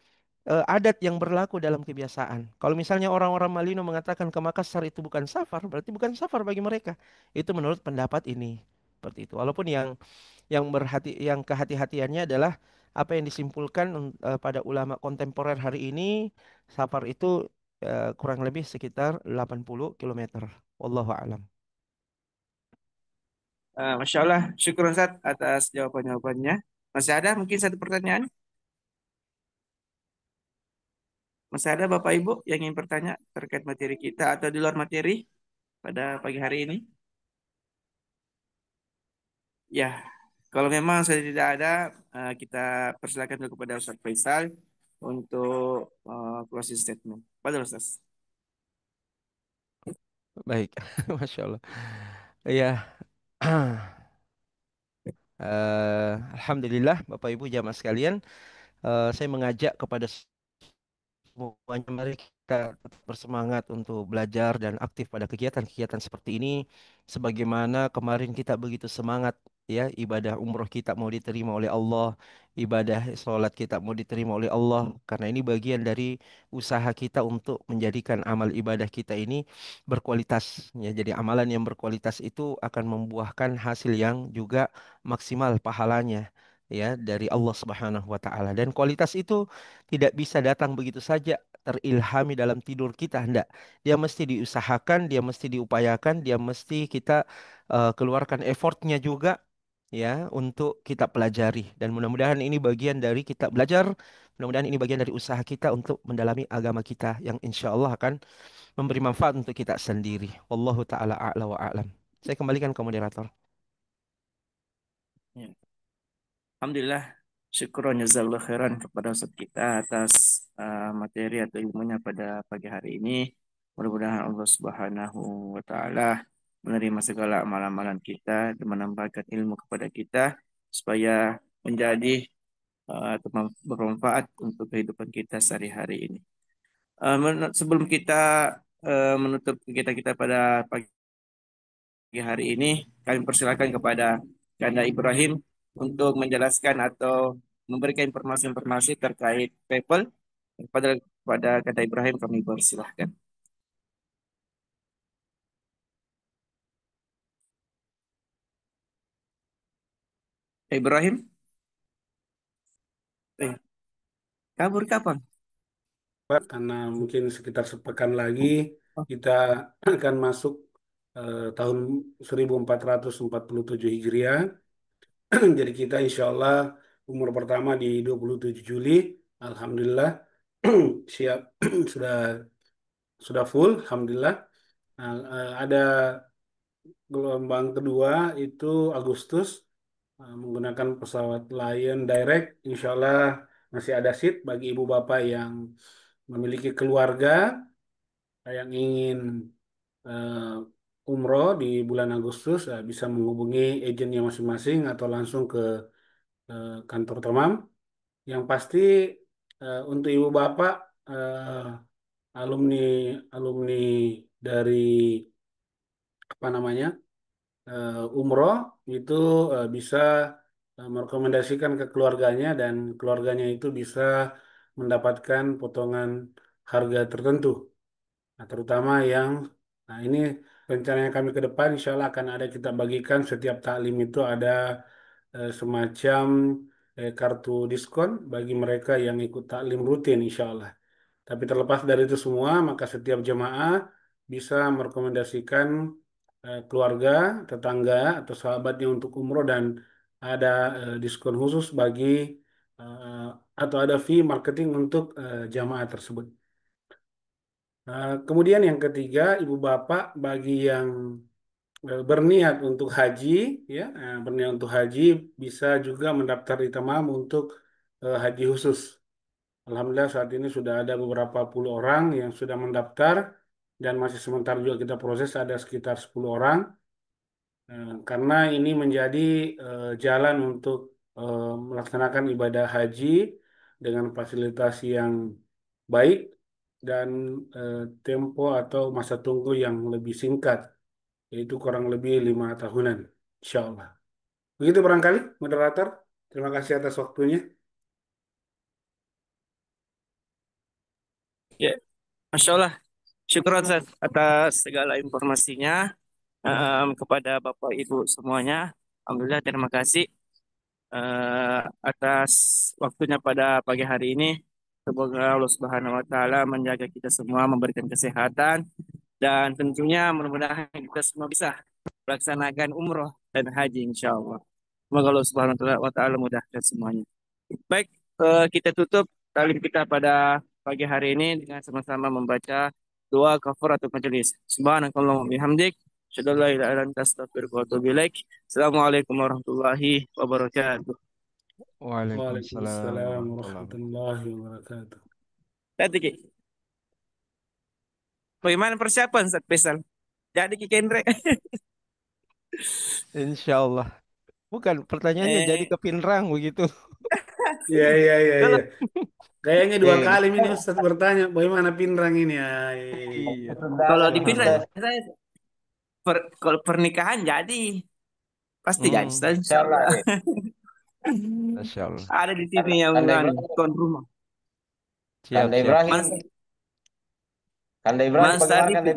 S1: adat yang berlaku dalam kebiasaan. Kalau misalnya orang-orang Malino mengatakan ke Makassar itu bukan safar, berarti bukan safar bagi mereka. Itu menurut pendapat ini. Seperti itu. Walaupun yang kehati-hatiannya adalah apa yang disimpulkan pada ulama kontemporer hari ini, safar itu kurang lebih sekitar 80 kilometer. Wallahu a'lam.
S3: Masya Allah, syukur Ustaz atas jawaban-jawabannya. Masih ada mungkin satu pertanyaan? Masih ada Bapak Ibu yang ingin bertanya terkait materi kita atau di luar materi pada pagi hari ini? Ya, kalau memang sudah tidak ada, kita persilakan dulu kepada Ustaz Faisal untuk closing statement. Pada Ustaz.
S1: Baik, Masya Allah. Ya, Alhamdulillah Bapak Ibu jamaah sekalian, saya mengajak kepada semuanya, mari kita tetap bersemangat untuk belajar dan aktif pada kegiatan-kegiatan seperti ini. Sebagaimana kemarin kita begitu semangat, ya, ibadah umroh kita mau diterima oleh Allah, ibadah sholat kita mau diterima oleh Allah. Karena ini bagian dari usaha kita untuk menjadikan amal ibadah kita ini berkualitas. Ya, jadi amalan yang berkualitas itu akan membuahkan hasil yang juga maksimal pahalanya, ya, dari Allah Subhanahu wa taala. Dan kualitas itu tidak bisa datang begitu saja terilhami dalam tidur kita, hendak. Dia mesti diusahakan, dia mesti diupayakan, dia mesti kita keluarkan effortnya juga, ya, untuk kita pelajari. Dan mudah-mudahan ini bagian dari kita belajar, mudah-mudahan ini bagian dari usaha kita untuk mendalami agama kita yang insya Allah akan memberi manfaat untuk kita sendiri. Wallahu taala a'la wa a'lam. Saya kembalikan ke moderator.
S3: Ya. Alhamdulillah, syukuran jazakallah khairan kepada Ustaz kita atas materi atau ilmunya pada pagi hari ini. Mudah-mudahan Allah Subhanahu wa taala menerima segala amalan-amalan kita dan menambahkan ilmu kepada kita supaya menjadi atau bermanfaat untuk kehidupan kita sehari-hari ini. Sebelum kita menutup kegiatan kita pada pagi hari ini, kami persilakan kepada Kanda Ibrahim untuk menjelaskan atau memberikan informasi-informasi terkait PayPal. Pada Kanda Ibrahim kami persilahkan. Ibrahim, kabur kapan?
S2: Pak, karena mungkin sekitar sepekan lagi kita akan masuk tahun 1447 Hijriah. Jadi kita insya Allah umur pertama di 27 Juli. Alhamdulillah siap sudah full. Alhamdulillah. Nah, ada gelombang kedua itu Agustus menggunakan pesawat Lion Direct. Insya Allah masih ada seat bagi ibu bapak yang memiliki keluarga yang ingin umroh di bulan Agustus, bisa menghubungi agennya masing-masing atau langsung ke kantor Tomam. Yang pasti untuk ibu bapak, alumni alumni dari apa namanya umroh itu bisa merekomendasikan ke keluarganya dan keluarganya itu bisa mendapatkan potongan harga tertentu. Nah, terutama yang, nah ini rencana yang kami ke depan, insya Allah akan ada kita bagikan setiap taklim itu ada semacam kartu diskon bagi mereka yang ikut taklim rutin, insya Allah. Tapi terlepas dari itu semua, maka setiap jemaah bisa merekomendasikan keluarga, tetangga, atau sahabatnya untuk umroh dan ada diskon khusus bagi eh, atau ada fee marketing untuk jamaah tersebut. Kemudian yang ketiga, ibu bapak bagi yang berniat untuk haji, ya, berniat untuk haji bisa juga mendaftar di Tamam untuk haji khusus. Alhamdulillah saat ini sudah ada beberapa puluh orang yang sudah mendaftar dan masih sementara juga kita proses ada sekitar 10 orang. Karena ini menjadi jalan untuk melaksanakan ibadah haji dengan fasilitas yang baik dan tempo atau masa tunggu yang lebih singkat, yaitu kurang lebih 5 tahunan, insya Allah. Begitu barangkali, moderator. Terima kasih atas waktunya.
S3: Ya, Masya Allah. Syukur Ustaz atas segala informasinya kepada Bapak Ibu semuanya. Alhamdulillah, terima kasih atas waktunya pada pagi hari ini. Semoga Allah Subhanahu wa taala menjaga kita semua, memberikan kesehatan dan tentunya mudah-mudahan kita semua bisa melaksanakan umroh dan haji insya Allah. Semoga Allah Subhanahu wa taala mudahkan semuanya. Baik, kita tutup talim kita pada pagi hari ini dengan sama-sama membaca doa kafaratul majelis. Subhanakallahumma bihamdik, asyhadu an la ilaha illa anta astaghfiruka wa atubu ilaik. Assalamualaikum warahmatullahi wabarakatuh.
S1: Waalaikumsalam
S2: Waalaikumsalam
S1: warahmatullahi wabarakatuh.
S2: warahmatullahi wabarakatuh.
S3: Tadi Ki, bagaimana persiapan Ustaz Faisal? Jadi Ki Kendre.
S1: Insya Allah. Bukan, pertanyaannya jadi
S3: Eh,
S1: ke Pinrang begitu.
S2: Iya, iya, iya, iya.
S3: kalau
S2: Kayaknya 2 kali
S4: Oke,
S2: ini Ustadz bertanya, bagaimana Pinrang ini? Ya,
S1: Iya.
S3: kalau
S4: Sunda
S3: di Pinrang
S4: Ustaz.
S3: saya kalau pernikahan jadi pasti jadi
S1: Hmm,
S3: Ustaz, insya
S4: Insyaallah
S3: Allah.
S4: deh.
S1: Masya Allah.
S3: Ada di sini yang
S4: Kanda Ibrahim,
S3: tuan rumah.
S1: Siap,
S4: Kanda
S1: siap.
S4: Ibrahim,
S3: Mas
S4: Kanda Ibrahim
S3: Mas
S4: bagaimana
S3: Arif
S4: Kanda